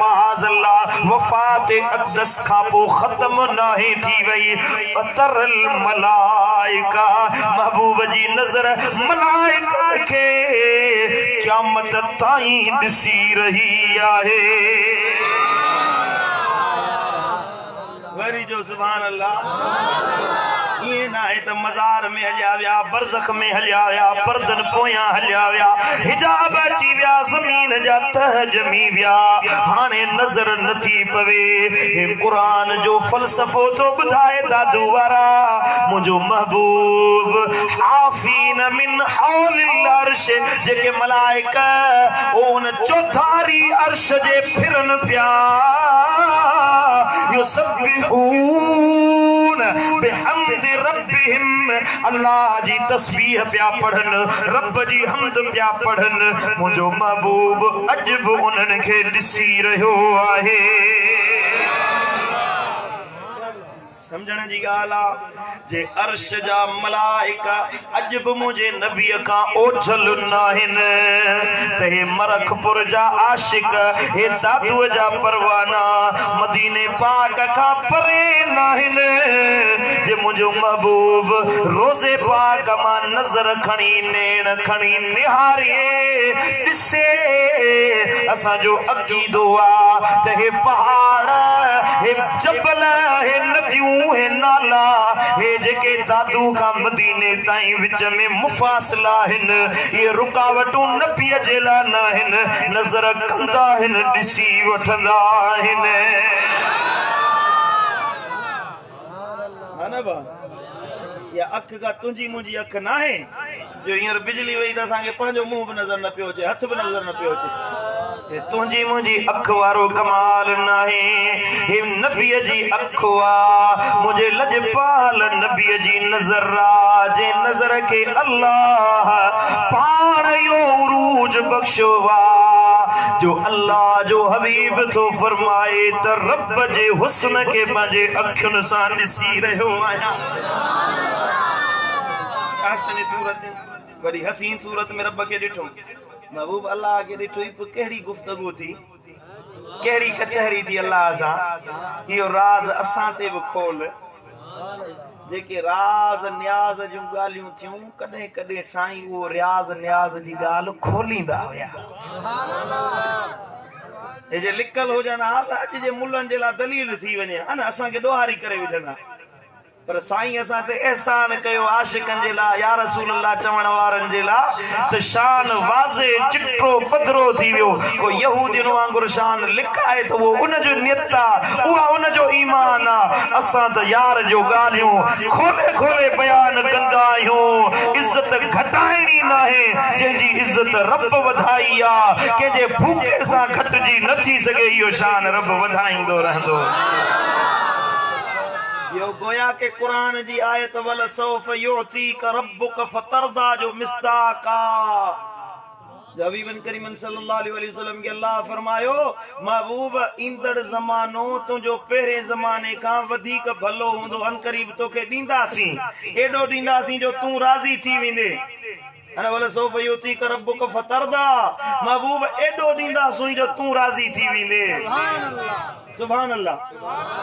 माज़अल्लाह वफ़ात अक़दस खां पोइ ख़त्म नाहे थी वई तरल मलाइका महबूब जी नज़र मलाइका खे क़यामत ताईं ॾिसी रही आहे वरी जो सुभान अल्लाह ये ना है तो मजार में हलिया व्या बरज़ख में हलिया व्या पर्दन पोया हलिया व्या हिजाब अची व्या ज़मीन जा तह जमी व्या हाणे नज़र नथी पवे हे कुरान जो फ़लसफ़ो तो ॿुधाए दादू वारा मुंहिंजो महबूब हाफ़ीन मिन हौलिल अर्श जेके मलाइका उन चौधारी अर्श जे फिरन पिया युसब्बिहून बिहम्दि रब्बिहिम अल्लाह जी तस्बीह पिया पढ़न रब जी हमद पिया पढ़न मुंहिंजो महबूब अजब उन्हनि खे ॾिसी रहियो आहे समझण जी ॻाल्हि जे अर्श जा मलाइका अॼु बि मुंहिंजे नबीअ खां ओझल नाहिनि त हे मरखपुर जा आशिक हे दादूअ जा परवाना मदीने पाक खां परे नाहिनि जे मुंहिंजो महबूब रोज़े पाक मां नज़र खणी नेण खणी निहारे ॾिसे असांजो अक़ीदो आहे त हे पहाड़ हे जबल हे नदियूं हे नाला हे जेके दादू का मदीने ताई विच में मुफासिला आहिनि ये रुकावटूं नबीअ जे लाइ न आहिनि नज़र कंदा आहिनि ॾिसी वठंदा आहिनि या अख का तुंहिंजी मुंहिंजी अख न आहे जो हींअर बिजली वई त असांखे पंहिंजो मुंहुं बि नज़र न पियो अचे हथ बि नज़र न पियो अचे तुंहिंजी मुंहिंजी अख वारो कमाल नाहे हे नबीअ जी अख आहे मुंहिंजे लजपाल नबीअ जी नज़र आहे जे नज़र खे अल्लाह पाण इहो उरूज बख़्शियो आहे जो अल्लाह जो हबीब थो फरमाए त रब जे हुस्न खे पंहिंजे अखियुनि सां ॾिसी रहियो आहियां हसन सूरत वरी हसीन सूरत में रब के ॾिठो महबूब अल्लाह के ॾिठो ई कहिड़ी गुफ्तगू थी कहिड़ी कचहरी थी अल्लाह सां इहो राज़ असां ते बि खोल जेके राज़ न्याज़ जूं ॻाल्हियूं थियूं कॾहिं कॾहिं साईं उहो रियाज़ न्याज़ जी ॻाल्हि खोलींदा हुया हे जे लिकल हुजनि हा त अॼु जे मुल्हनि जे लाइ दलील थी वञे हा न असांखे ॾोहारी करे विझंदा पर साईं असां ते एहसान कयो आशिकनि जे लाइ या रसूल अल्लाह चवण वारनि जे लाइ त शान वाज़े चिट्रो पधरो थी वियो को यहूदियुनि वांगुरु शान लिकाए त उहो उनजो नियत आहे उहा उनजो ईमान आहे असां त यार जो ॻाल्हियूं खोले खोले बयान कंदा आहियूं इज़त घटाइणी न आहे जंहिंजी इज़त रब वधाई आहे कंहिंजे भूखे सां घटिजी न थी सघे इहो शान रब वधाईंदो रहंदो यो गोया के कुरान जी आयत वल सौफ युतीक रब्बुक फतरदा जो मिस्ताका हबीबन करीमन सल्लल्लाहु अलैहि वसल्लम के अल्लाह फरमायो महबूब इंदड़ ज़मानो तुंहिंजो पहिरें ज़माने खां वधीक भलो हूंदो अन करीब तोखे ॾींदासीं एॾो ॾींदासीं जो तूं राज़ी थी वेंदे अने वल सौफ युतीक रब्बुक फतरदा महबूब एॾो ॾींदासीं जो तूं राज़ी थी वेंदे सुभान अल्लाह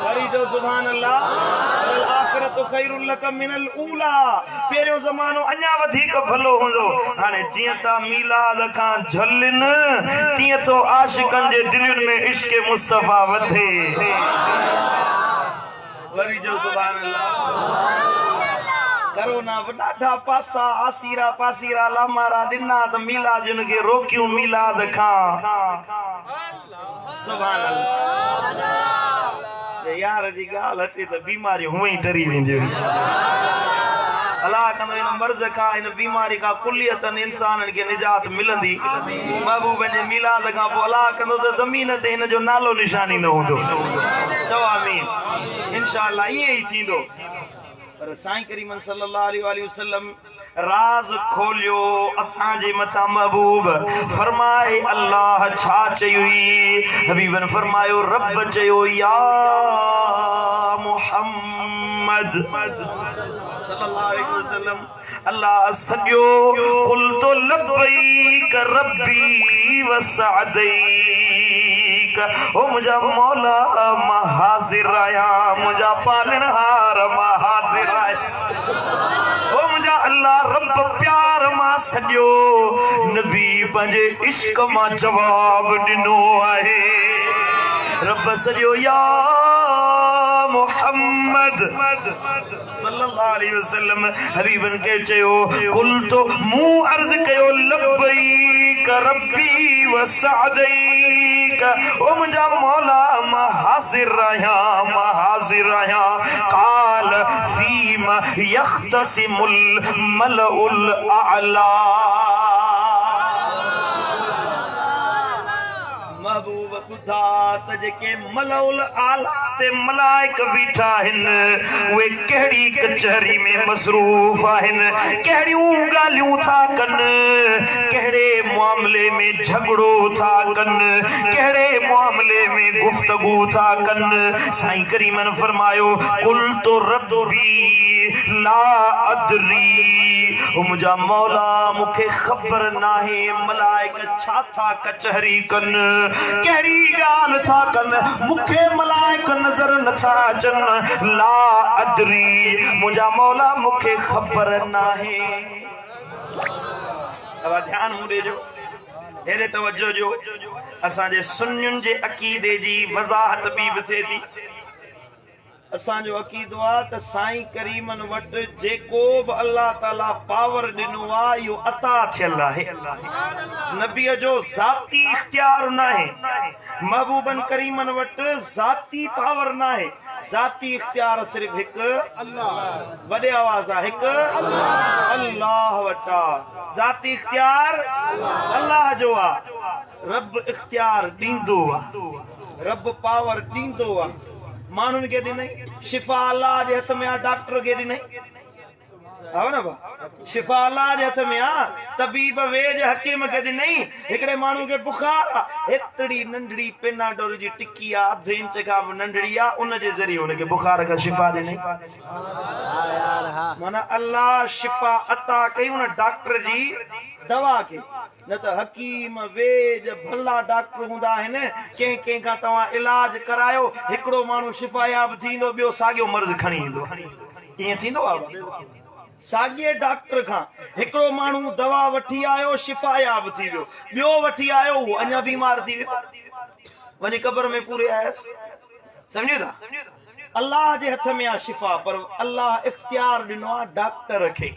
वरी जो सुभान अल्लाह वल आखिरतु खैरुल लक मिनल ऊला पहिरियों ज़मानो अञा वधीक भलो हूंदो हाणे जीअं त मीलाद खां झलिन तीअं तो आशिकनि जे दिलनि में इश्क मुस्तफा वधे वरी जो सुभान अल्लाह करो ना ॾाढा पासा आसीरा पासीरा लामारा ॾिना त मीलाद जिन खे रोकियूं मीलाद खां सुभान अल्लाह यार जी ॻाल्हि अचे त बीमारियूं हूअं ई डरी वेंदियूं अल्लाह कंदो इन मर्ज़ खां इन बीमारी खां कुलियतन इंसाननि खे निजात मिलंदी महबूब जे मीलाद खां पोइ अल्लाह कंदो त ज़मीन ते हिन जो नालो निशानी न हूंदो चओ आमीन इंशाअल्लाह ईअं ई थींदो पर साईं करीमन सल्लल्लाहु अलैहि वसल्लम राज खोलियो असांजे मथा महबूब फरमाए अल्लाह छा चयुई हबीबन फरमायो रब चयो या मुहम्मद सल्लल्लाहु अलैहि वसल्लम अल्लाह सॼो कुल तो लब्बैक रब्बी व सअदैक ओ मुंहिंजा मौला मां हाज़िर आहियां मुंहिंजा पालनहार मां हाज़िर आहियां ओ मुंहिंजा अल्लाह रब प्यार मां सॼो नबी पंहिंजे इश्क मां जवाब ॾिनो आहे रब सॼो या मुहम्मद सल्लल्लाहु अलैहि वसल्लम हबीबन के चयो कुल तो मु अर्ज कयो लब्बैक रब्बी व सअदैक ओ मुंहिंजा मौला मां हाज़िर आहियां काल फीमा यख्तसिमुल मलउल अअला महबूब बुधा त जेके मलउल आला ते मलाइक बीठा आहिनि उहे कहिड़ी कचहरी में मसरूफ़ आहिनि कहिड़ियूं ॻाल्हियूं था कनि कहिड़े मामले में झगड़ो था कनि कहिड़े मामले में गुफ्तगू था कनि साईं करीमन फरमायो कुल तो रब्बी ला अदरी ओ मुंहिंजा मौला मूंखे ख़बर नाहे मलाइक छा था कचहरी कनि कहिड़ी ॻाल्हि था कनि मूंखे मलाइक नज़र नथा अचनि ला अदरी मुंहिंजा मौला मूंखे ख़बर नाहे अब ध्यान मूं ॾिजो हेरे तवज्जो जो असांजे सुन्नियुनि जे अक़ीदे जी वज़ाहत बि थिए थी असांजो अक़ीदो आहे त साईं करीमन वटि जेको बि अल्लाह ताला पावर ॾिनो आहे इहो अता थियल आहे नबीअ जो ज़ाती इख्तियार न आहे महबूबन करीमन वटि ज़ाती पावर न आहे ज़ाती इख्तियार सिर्फ़ हिकु वॾे आवाज़ आहे हिकु अल्लाह वटि आहे ज़ाती इख्तियार अल्लाह जो आहे रब इख्तियार ॾींदो आहे रब पावर ॾींदो आहे माण्हुनि खे ॾिनई शिफ़ा अल्लाह जे हथ में आहे डॉक्टर खे ॾिनई आओ न भा शिफ़ा अल्लाह जे हथ में आहे तबीब वेज हकीम खे ॾिनई हिकिड़े माण्हू खे बुखार आहे एतिरी नंढड़ी पेनाडोल जी टिकी आहे अधु इंच खां बि नंढड़ी आहे उन जे ज़रिए हुनखे बुखार खां शिफ़ा ॾिनई माना अल्लाह शिफ़ा अता कई उन डॉक्टर जी दवा खे न त हकीम वेज भला डॉक्टर हूंदा आहिनि कंहिं कंहिं खां तव्हां इलाज करायो हिकिड़ो माण्हू शिफ़ायाब थींदो ॿियो साॻियो मर्ज़ खणी ईंदो ईअं थींदो आहे साॻिए डॉक्टर खां हिकिड़ो माण्हू दवा वठी आयो शिफ़ायाब थी वियो ॿियो वठी आयो उहो अञा बीमार थी वियो वञी क़ब्र में पूरे आयसि सम्झो था अल्लाह जे हथ में आहे शिफ़ा पर अल्लाह इख्तियार ॾिनो आहे डॉक्टर खे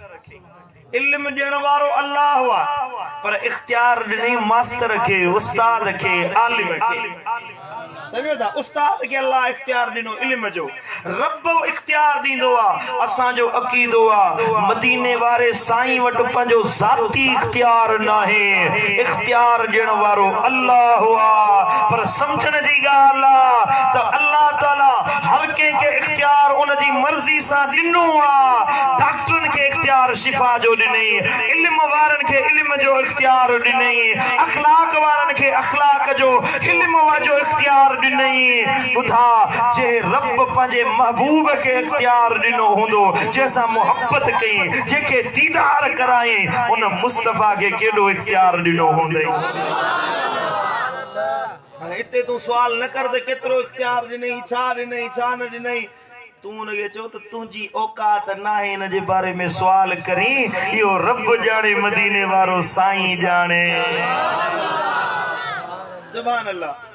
इल्म ॾियण वारो अल्लाह हुआ पर इख्तियार ॾिनई मास्टर खे उस्ताद खे आलिम खे समझो था उस्ताद खे अल्लाह इख्तियार ॾिनो इल्म जो रब इख्तियार ॾींदो आहे असांजो अक़ीदो आहे मदीने वारे साईं वटि पंहिंजो ज़ाती इख्तियार न आहे इख्तियार ॾियण वारो अल्लाह हुआ पर सम्झण जी ॻाल्हि आहे त अल्लाह ताला हर कंहिंखे इख्तियार उन जी मर्ज़ी सां ॾिनो आहे डॉक्टरनि खे इख्तियार शिफ़ा जो ॾिनई इल्म वारनि खे इल्म जो इख्तियार ॾिनई अखलाक वारनि खे अखलाक जो इल्म जो इख्तियार ॾिनई ॿुधा जे रब पंहिंजे महबूब खे इख्तियार ॾिनो हूंदो जंहिंसां मुहबत कई जंहिंखे दीदार कराई उन मुस्तफ़ा खे केॾो इख्तियार ॾिनो हूंदई हाणे हिते तूं सुवाल न कर त केतिरो इख्तियार ॾिनई छा न ॾिनई तूं हुनखे चओ त तुंहिंजी औकात न आहे हिन जे बारे में सुवाल करी इहो रब ॼाणे मदीने वारो साईं ॼाणे सुभान अल्लाह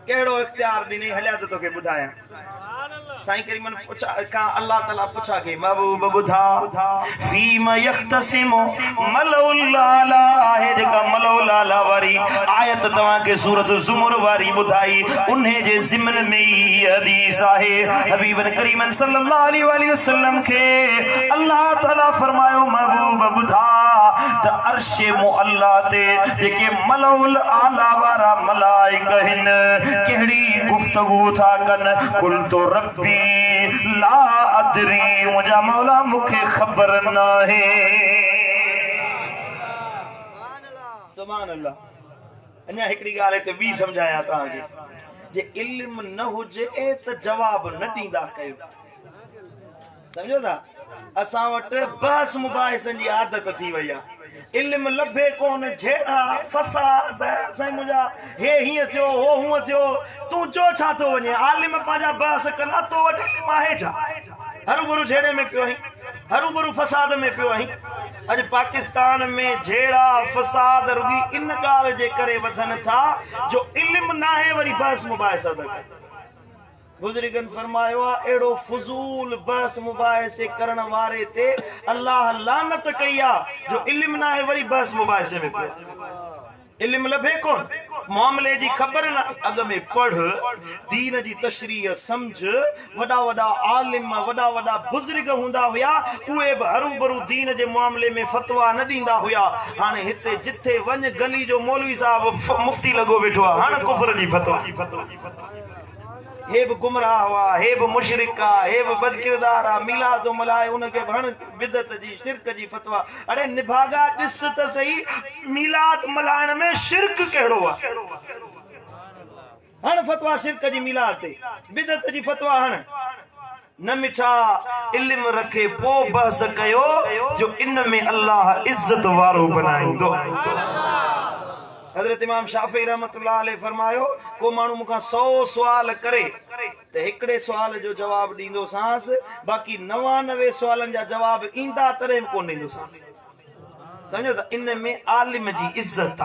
केड़ो इख्तियार ॾिनई हलिया त तोखे ॿुधायां साईं करीमन पुछा का अल्लाह ताला पुछा के महबूब ॿुधा फीमा यख्तसिमु मलउल आला है जेका मलउल आला वारी आयत तव्हां के सूरत ज़ुमर वारी ॿुधाई उन्हे जे ज़िमन में ही हदीस आहे हबीबन करीमन सल्लल्लाहु अलैहि वसल्लम के अल्लाह ताला फरमायो महबूब ॿुधा त अर्शे मुअल्ला ते जेके मलउल आला वारा मलाइक हिन केड़ी गुफ्तगू था कन कुल तो रब्बी ला अदरी मुझा मौला मुखे खबर ना है। सुभान अल्लाह। अञा हिकड़ी गाल ते बी समझाया ताके जे इल्म न हुजे त जवाब न दींदा कयो। समझो था असा वट बहस मुबाहिसन जी आदत थी वई आ। इल्म लभे कोन झेड़ा फसाद साईं मुझा हे हिय थियो हो हुअ थियो तू चो छा थो वञे आलिम पंहिंजा बहस कना तो वटि इल्म आहे छा हरू भरू झेड़े में पियो आहीं हरू भरू फसाद में पियो आहीं। अॼु पाकिस्तान में झेड़ा फसाद रुगी इन ॻाल्हि जे करे वधनि था जो इल्म न आहे वरी बहस मुबाहिसा था कनि। बुजुर्गन फरमायो आहे एड़ो फुजूल बहस मुबाहिसे करण वारे ते अल्लाह लानत कई आहे जो इल्म न आहे वरी बहस मुबाहिसे में पियो। इल्म लभे कोन मामले जी खबर न अग में पढ़ दीन जी तशरीह समझ वडा वडा आलिम वडा वडा बुजुर्ग हुंदा हुया उहे बि हरू भरू दीन जे मामले में फतवा न ॾींदा हुया। हाणे हिते जिथे वञ गली जो मौलवी साहब मुफ्ती लॻो वेठो आहे हाणे कुफर जी फतवा। हे बि गुमराह हुआ हे बि मुशरिक आ हे बि बदकिरदार आ मिलाद मलाए उनके हण बिदत जी शिरक जी फतवा। अरे निभागा ॾिस त सही मिलाद मलाइण में शिरक कहिड़ो आ हण फतवा शिरक जी मिलाद ते बिदत जी फतवा हण न मिठा इल्म रखे पो बहस कयो जो इन में अल्लाह इज्जत वारो बनाईंदो। हजरत इमाम शाफी रहमतुल्लाह अलैह फरमायो को मानू मुका 100 सवाल करे ते हिकड़े सवाल जो जवाब दींदो सांस बाकी 99 सवालन जा जवाब इंदा तरे कोन दींदो सांस। समझो त इन में आलिम जी इज्जत आ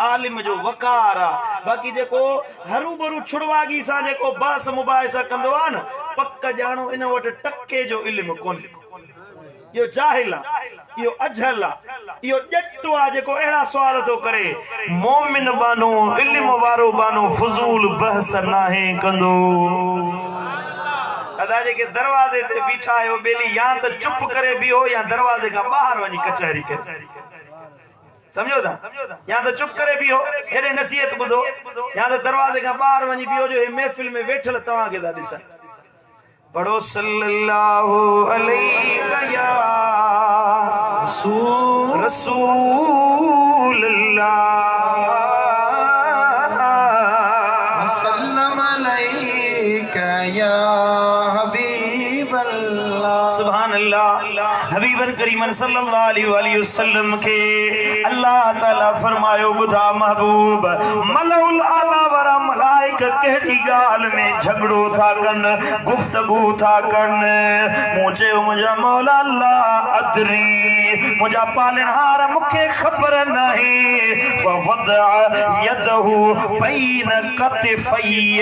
आलिम जो वकार आ। बाकी जेको हरू भरू छुड़वागी सा जेको बहस मुबाहिसा कंदो आ न पक्क जानो इन वट टक्के जो इल्म कोन्हे। यो जाहिल आ यो अजहल आ यो ॾटो आ जेको अहिड़ा सवाल तो करे। मोमिन बानो इल्म वारो बानो फुजूल बहस नाहे कंदो। अदा जेके दरवाजे ते बीठा आयो बेली या त चुप करे बीहो या दरवाजे का बाहर वञी कचहरी करे। समझो था या तो चुप करे बीहो हेरे नसीहत ॿुधो या तो दरवाजे का बाहर वञी बीहो जो हे महफिल में वेठल तव्हां खे था ॾिसनि। पढ़ो सल्लल्लाहु अलैहि या रसूल अल्लाह सल्लम अलैका या हबीब अल्लाह। सुभान अल्लाह। हबीबन करीमन सल्लल्लाहु अलैहि वसल्लम के अल्लाह ताला फरमायो बुधा महबूब मलउल आला वारा मलाइक केड़ी गाल में झगड़ो था कन गुफ्तगू था कन मुझे मुझा मौला अल्लाह अदरी मुझा पालनहार मुखे खबर नहीं फवदअ यदहु बैन कतफैय।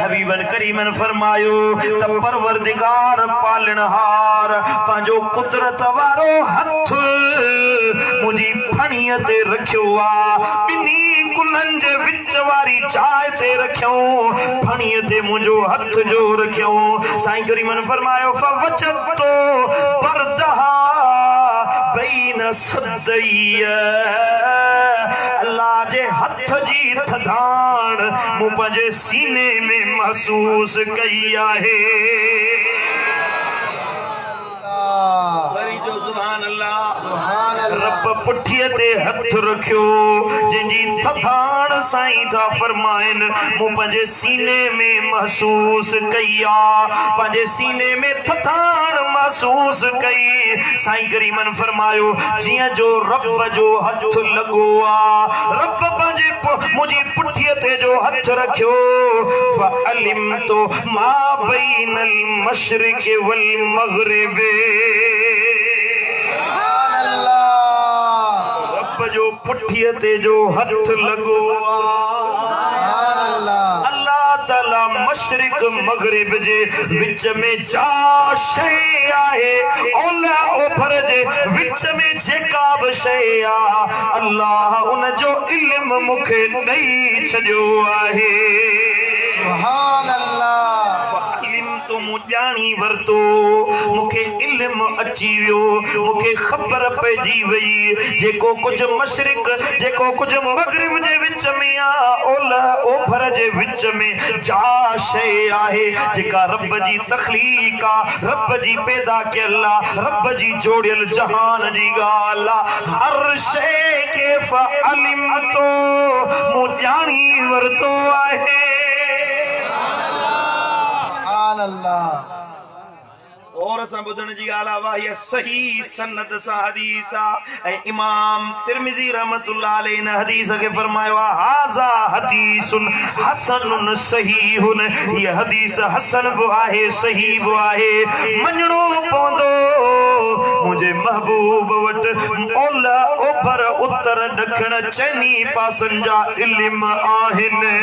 हबीबन करीमन फरमायो त परवरदिगार पालनहार पांजो कुदरत वारो हथ मुझी फणीअ ते रखियो आ बिनी कुलन जे विच वारी चाय ते रखियो फणीअ ते मुझो हथ जो रखियो। साईं करीमन फरमायो फवजतो बरदहा बैन सदैय। अल्लाह जे हथ जी थधाण मूं पंहिंजे सीने में महसूस कई आहे। सुभान अल्लाह। रब पुठीअ ते हथ रखियो जिंजी थधाण साईं था फरमाइन मूं पंहिंजे सीने में महसूस कई आ पंहिंजे सीने में थधाण महसूस कई। साईं करीमन फरमायो जियां जो रब जो हथ लॻो आ रब पंहिंजे मुंहिंजी पुठीअ ते जो हथ रखियो फअलिमतु मा बैनल मशरिक़ वल मग़रिब। जो पुठीअ ते जो हथ लॻो अल्लाह ताला मशरिक मगरिब जे विच में जा शइ आहे ओला ओभर जे विच में जेका बि शइ आहे अल्लाह उन जो इल्म मूंखे ॾेई छॾियो आहे। सुभान अल्लाह। मूं ॼाणी वरतो मूंखे इल्म अची वियो मूंखे ख़बर पइजी वई जेको कुछ मशरिक जेको कुछ मगरिब जे विच में आ ओलह ओभर जे विच में जा शइ आहे जेका रब जी तख़लीक आ रब जी पैदा कयल आ रब जी जोड़ियल जहान जी ॻाल्हि आ हर शइ खे फअलिम तो मूं ॼाणी वरतो आहे और असां ॿुधण जी ॻाल्हि आहे वाह सही सनद सां हदीस आहे ऐं इमाम तिरमिज़ी रहमतुल्लाह अलैहि इन हदीस खे फरमायो आहे हाज़ा हदीसुन हसनुन सहीहुन हीअ हदीस हसन बि आहे सही बि आहे मञणो पवंदो मुंहिंजे महबूब वटि ओलह ओभर उत्तर ॾखण चइनी पासनि जा इल्म आहिनि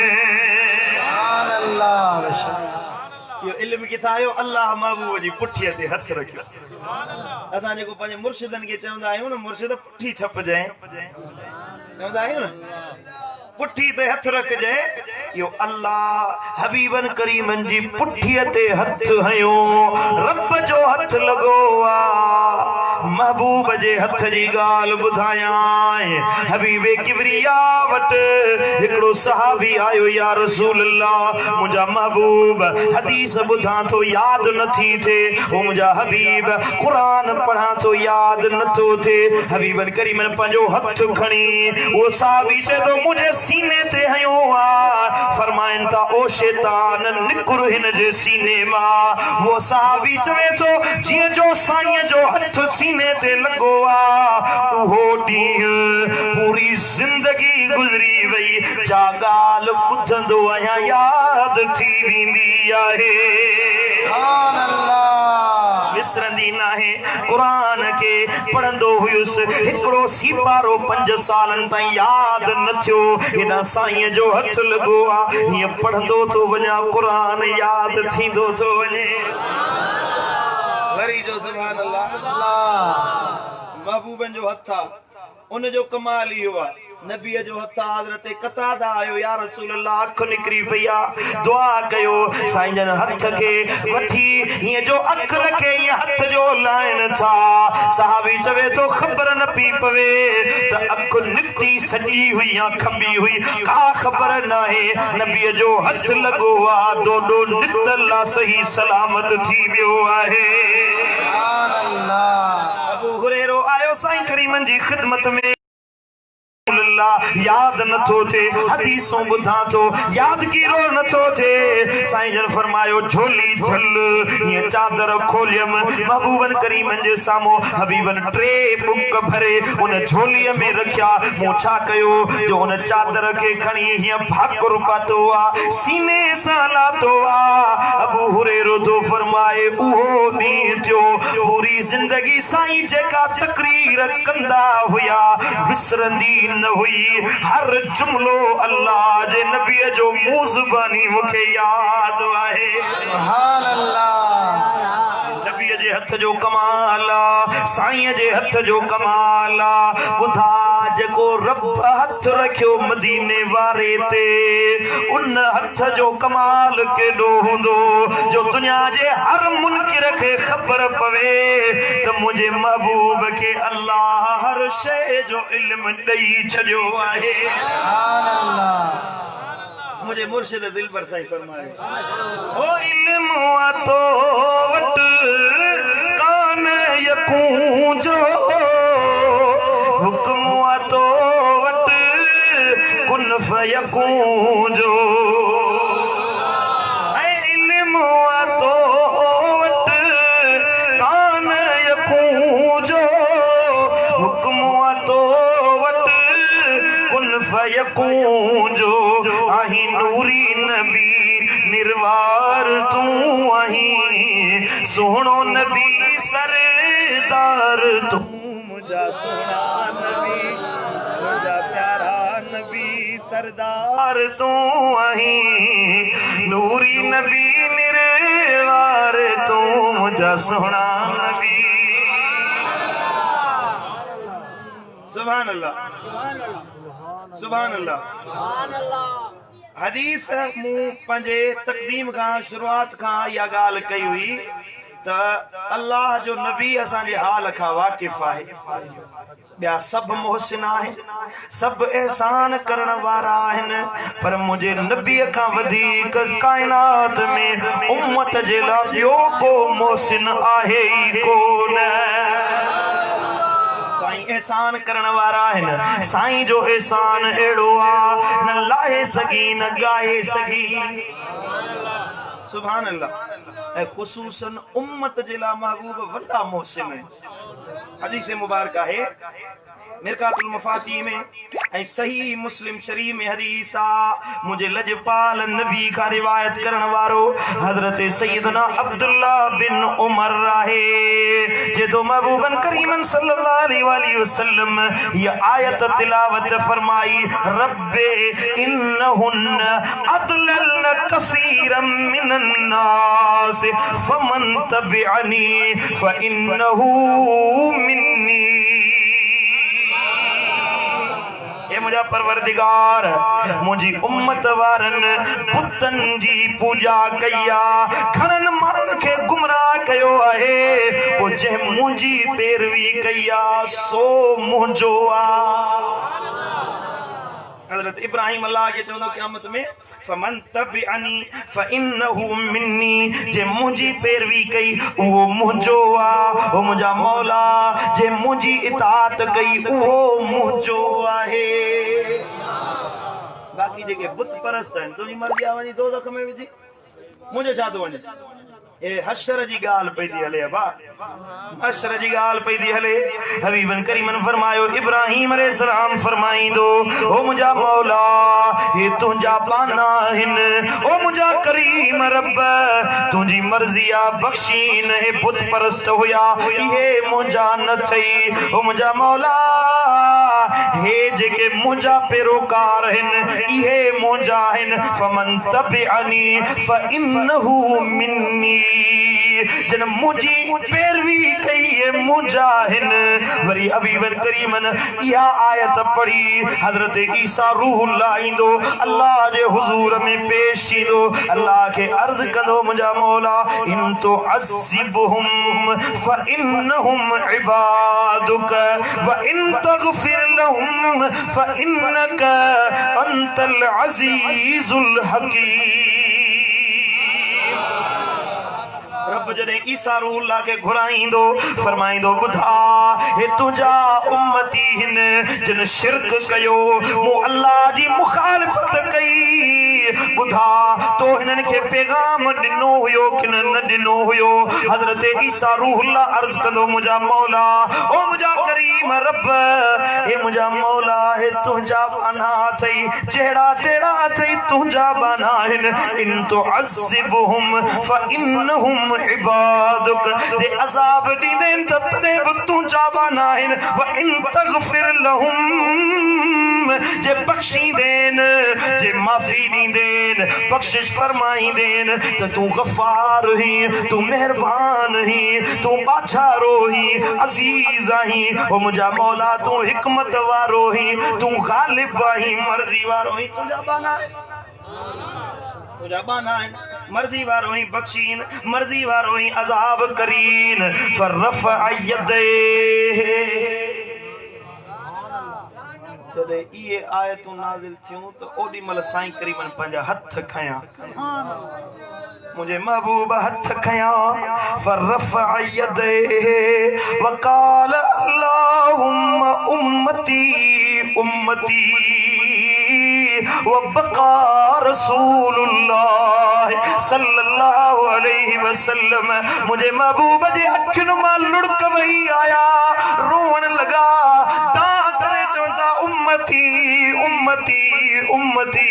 यो इल्म किथां आयो अल्लाह महबूब जी पुठीअ ते हथ रखियो असां जेको पंहिंजे मुर्शिदनि खे चवंदा आहियूं न मुर्शिद पुठी ठपजांइ चवंदा आहियूं न पुठी ते हथ रखजांइ यो अल्लाह हबीबन करीमन जी पुठीअ ते हथ हयो रब जो हथ लॻो आ महबूब जे हथ जी ॻाल्हि ॿुधायां हबीबे किबरिया वटि हिकिड़ो सहाबी आयो या रसूल अल्लाह मुंहिंजा महबूब हदीस ॿुधां थो यादि नथी थिए ओ मुंहिंजा हबीब क़ुरान पढ़ां थो यादि नथो थिए हबीबन करीमन पंहिंजो हथ खणी उहो सहाबी चए थो मुंहिंजे सीने ते हयो आ फरमाइनि था ओ शैतान निकुर हिन जे सीने मां वो सहाबी चवे थो जीअं जो साईं जो हथ सीने ते लॻो आ उहो ॾींहुं पूरी ज़िंदगी गुज़री वई जा ॻाल्हि ॿुधंदो आहियां यादि थी वेंदी आहे सुभान अल्लाह विसरंदी नाहे क़ुरान खे पढ़ंदो हुयुसि हिकिड़ो सीपारो 5 सालनि ताईं यादि न थियो हेॾा साईं जो हथ लॻो आहे हीअं पढ़ंदो थो वञा क़ुरान यादि थींदो थो वञे वरी जो सुभान अल्लाह महबूबन जो हथ आहे उन जो कमाल इहो आहे नबीअ जो हथ हज़रत कतादा आयो या रसूल अल्लाह अख निकिरी पई आहे दुआ कयो साईं जन हथ खे वठी हीअं जो अख रखे हीअं हथ जो लाइन था सहाबी चवे थो ख़बर न पई पवे त अख निकिती सॼी हुई या खंबी हुई का ख़बर नाहे नबीअ जो हथ लॻो आहे दोडो निकतल आहे सही सलामत थी वियो आहे सुभान अल्लाह अबू हुरैरो आयो साईं करीमन जी खिदमत में याद नथो थे हदीसों बुधा तो यादगीरो नथो थे साईं जन फरमायो झोली झल ये चादर खोलियम महबूबन करीमन जे सामो हबीबन 3 बुक भरे उन झोलीअ में रखिया मूं छा कयो जो उन चादर के खणी हिय भाकुर पातो आ सीने सां लातो आ अबू हुरैरो तो फरमाए उहो ॾींहुं थियो पूरी जिंदगी साईं जेका तकरीर कंदा हुया विसरंदी न हुई हर जुमलो अल्लाह जे नबी जो मुंह ज़ुबानी मुखे याद आहे सुभान अल्लाह नबी जे हथ जो कमाल साईं जे हथ जो कमाल बुधा जेको रब हथ रखियो मदीने वारे ते उन हथ जो कमाल केॾो हूंदो जो दुनिया जे हर मुनकिर खे ख़बर पवे त मुंहिंजे महबूब खे अल्लाह हर शइ जो इल्म ॾेई छॾियो आहे सुभान अल्लाह मुझे मुर्शिद दिल पर साईं फरमाए ओ इल्म तो वट कान यकूं जो हुक्म तो वट कुन फयकूं जो इल्म तो वट कान यकूं जो हुक्म तो वट कुन फयकूं जो आही नूरी नबी निर्वार तू आही सोहणो नबी सरदार तू मुझा सोहणा नबी मुझा प्यारा नबी सरदार तू आही नूरी नबी निर्वार तू मुझा सोहणा नबी सुभान अल्लाह सुभान अल्लाह हदीस मूं पंहिंजे तक़दीम खां शुरूआत खां इहा ॻाल्हि कई हुई त अल्लाह जो नबी असांजे हाल खां वाक़िफ़ आहे। ॿिया सभु मुहसिन आहिनि, सभु एहसान करण वारा आहिनि, पर मुंहिंजे नबीअ खां वधीक काइनात में उम्मत जे लाइ ॿियो को मुहसिन आहे ई कोन। साईं एहसान करण वारा आहिनि, साईं जो एहसान अहिड़ो आहे न लाहे सघी न ॻाए सघी। सुभान अल्लाह। ऐं ख़ुसूसन उम्मत जे लाइ महबूब वॾा मोहसिन आहिनि। हदीस मुबारक आहे मिरकातुल मफाती में ऐं सही मुस्लिम शरीफ में हदीस आहे। मुंहिंजे लजपाल नबी खां रिवायत करण वारो हज़रत सैयदना अब्दुल्ला बिन उमर आहे, जेतो महबूबन करीमन सल्लल्लाहु अलैहि वसल्लम ये आयत तिलावत फरमाई, रब्बे इन्नहुन अदलल्न कसीरम मिनन नास फमन तबिअनी फइन्नहु मिन्नी। मुझा परवरदिगार मुझी उम्मत वारन पुतन जी पूजा कया, घणन माण्हुनि खे गुमराह कयो आहे, पो जे मुंहिंजी पैरवी कया सो मुंहिंजो आ। हज़रत इब्राहिम अल्लाह के चवंदो क़यामत में, फमन तबिअनी फइन्नहु मिन्नी, जे मुंहिंजी पैरवी कई उहो मुंहिंजो आ, ओ मुंहिंजा मौला जे मुंहिंजी इताअत कई उहो मुंहिंजो आहे। बाक़ी जेके बुत परस्त आहिनि तुंहिंजी मर्ज़ी आहे वञी दोज़ख में विझी, मुंहिंजो छा थो वञे। ए हशर जी ॻाल्हि पई थी हले अबा, हशर जी ॻाल्हि पई थी हले। हबीबन करीमन फरमायो, इब्राहिम अलैहिस्सलाम फरमाईंदो, ओ मुंहिंजा मौला हे तुंहिंजा बाना आहिनि, ओ मुंहिंजा करीम रब तुंहिंजी मर्ज़ी आ बख़्शीन। हे बुत परस्त हुया इहे मुंहिंजा न थई, ओ मुंहिंजा मौला हे जेके मुंहिंजा पैरोकार आहिनि इहे मुंहिंजा आहिनि, फमन तबिअनी फइन्नहु मिन्नी, जन मुंहिंजी पैरवी कई है मुंहिंजा आहिनि। वरी हबीबन करीमन इहा आयत पढ़ी, हज़रत ईसा रूहुल्लाह ईंदो अल्लाह जे हुज़ूर में पेश थींदो, अल्लाह खे अर्ज़ कंदो, मुंहिंजा मौला इन तो अज़िबहुम फइन्नहुम इबादुक व इन तग़फिर लहुम फइन्नक अंतल अज़ीज़ुल हकीम। रब जॾहिं ईसा रूहुल्लाह के घुराईंदो फरमाईंदो, ॿुधा हे तुंहिंजा उम्मती हिन जिन शिरक कयो, मूं अल्लाह जी मुखालिफ़त कई, ॿुधा तो हिननि खे पैगाम ॾिनो हुयो कि न ॾिनो हुयो। हज़रत ईसा रूहुल्लाह अर्ज़ कंदो, मुंहिंजा मौला ओ मुंहिंजा करीम रब, हे मुंहिंजा मौला हे तुंहिंजा बाना अथई, जहिड़ा तहिड़ा अथई तुंहिंजा बाना आहिनि। इन तो अज़िबहुम फइन्नहुम इबादुक, जे अज़ाब ॾींदे त तॾहिं बि तुंहिंजा बाना आहिनि। व इन तग़फिर लहुम, जे बख़्शींदेन जे माफ़ी ॾींदेन बख़्शिश फरमाईंदेन त तूं गफ़ार ही, तूं मेहरबान ही, तूं बाछारो ही, अज़ीज़ आहीं। ओ मुंहिंजा मौला तूं हिकमत वारो ही, तूं ग़ालिब आहीं, मर्ज़ी वारो ही, तुंहिंजा बाना आहिनि, तुंहिंजा बाना आहिनि, मर्ज़ी वारो ही बख़्शीन, मर्ज़ी वारो ही अज़ाब करीन। फरफ़अ यदैहि, जॾहिं इहे आयतूं नाज़िल थियूं त ओॾी महिल साईं करीमन पंहिंजा हथ खयां, मुझे महबूब हथ खया, फरफ़अ यदैहि वक़ाल अल्लाहुम्मा उम्मती उम्मती वबक़ा रसूलुल्लाह सल्लल्लाहु अलैहि वसल्लम। मुझे महबूब जे अखियुनि मां लुढ़क वही आया, रोअण लॻा, दां करे चवंदा उम्मती उम्मती उम्मती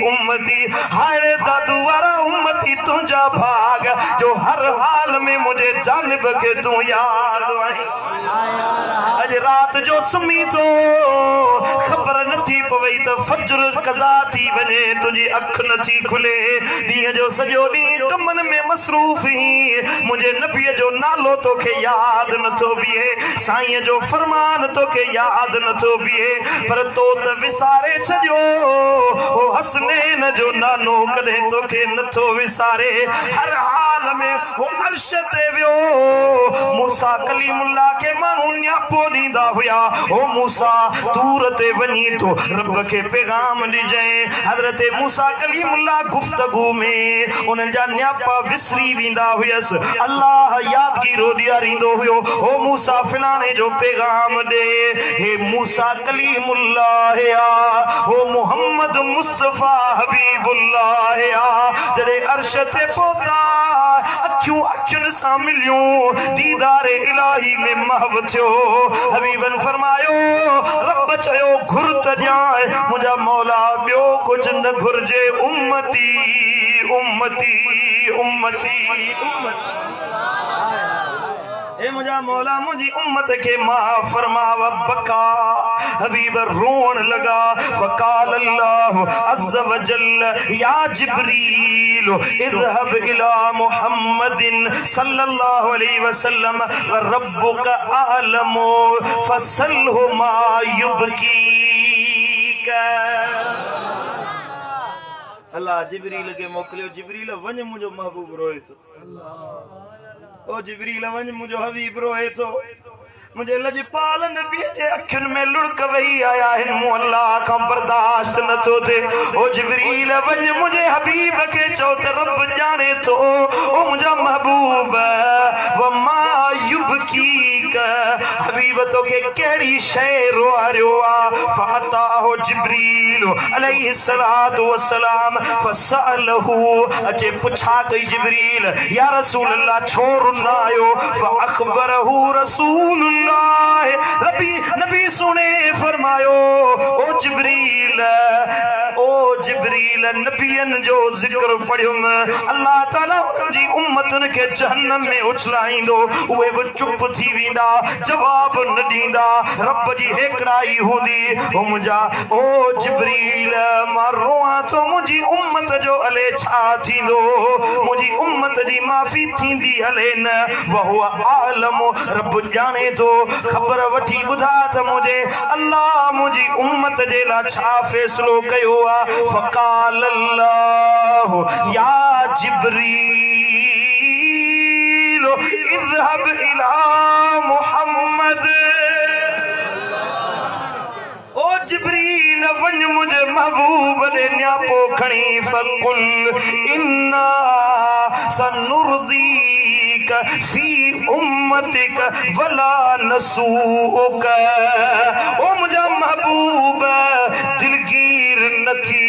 उम्मती। हाणे दादू वारा उम्मती तुंहिंजा भाग जो हर हाल में मुझे जानिब के तू याद आई। अज रात जो सुमी तो खबर नथी पवई तो फजर कज़ा थी वने तुझी अख नथी खुले ॾींहं जो सॼो ॾींहुं कमनि में मसरूफ़ ही मुंहिंजे नबीअ जो नालो तोखे यादि नथो बीहे साईं जो फरमान तोखे यादि नथो बीहे पर तो त विसारे छॾियो ओ हसनैन जो नालो कॾहिं तोखे नथो विसारे हर हाल में वो अर्श ते वियो मूसा कलीमुल्लाह के माण्हू न्यापो ॾींदा हुया ओ मूसा दूर ते वञी तो रब खे पैगाम ॾिजांइ हज़रत मूसा कलीमुल्लाह गुफ्तगू में उन्हनि जा न्यापा विसरी वेंदा हुयसि अल्लाह यादगिरो ॾियारींदो हुयो ओ मूसा फलाणे जो पैगाम ॾे हे मूसा कलीमुल्लाह या हो मोहम्मद मुस्तफा हबीबुल्लाह या जॾहिं अर्श ते पहुता अखियूं अखियुनि सां मिलियूं दीदारे इलाही में महव थियो हबीबन फरमायो रब चयो घुर त ॼाए मुंहिंजा मौला ॿियो कुझु न घुर्जे उम्मती उम्मती उम्मती उम्मती ए मुझा मौला मुझी उम्मत के माफ फरमाव बका हबीब रोन लगा फकाल अल्लाह अज़्ज़ व जल्ल या जिब्रील इज़हब इला मुहम्मदिन सल्लल्लाहु अलैहि वसल्लम व रब्बुक आलमु फसलहु मा युबकीक अल्लाह जिब्रील के मोकलियो जिब्रील वञ मुंहिंजो महबूब रोए थो ओ जिब्रील वञ मुंहिंजो हबीब रोए थो मुझे लजपाल नबी जे अखियुनि में लुढ़क वही आया आहिनि मूं अल्लाह खां बर्दाश्त नथो थे ओ जिब्रील वञ मुंहिंजे हबीब खे चओ त रब ॼाणे थो ओ मुंहिंजा महबूब व मा युबकीक हबीब तोखे कहिड़ी शइ रोआरियो आहे फअताहु जिब्रील अलैहि सलातु व सलाम फसअलहु अचे पुछा कई जिब्रील या रसूल अल्लाह छो रुना आयो फअखबरहु रसूल नबी सुने फरमायो ओ जिब्रील नबियन जो जिक्र पढ़ियुम अल्लाह ताला उनजी उम्मतन के जहन्नम में उछलाईंदो उहे भी चुप थी वेंदा जवाब न ॾींदा रब जी हेकड़ाई हूंदी ओ मुंहिंजा ओ जिब्रील मां रोआं थो मुंहिंजी उम्मत जो हले छा थींदो मुंहिंजी उम्मत जी माफ़ी थींदी हले न वहु आलम रब ॼाणे थो खबर वठी ॿुधा त मुझे अल्लाह मुंहिंजी उम्मत जे लाइ छा फ़ैसिलो कयो आहे फ़क़ाल अल्लाह या जिब्रील इज़हब इला मुहम्मद ओ जिब्रील वञ मुझे महबूब दे न्यापो खणी फकुल इन्ना सनुर्दीक फी उम्मतिक वला नसूक ओ मुझा महबूब दिलगीर नथी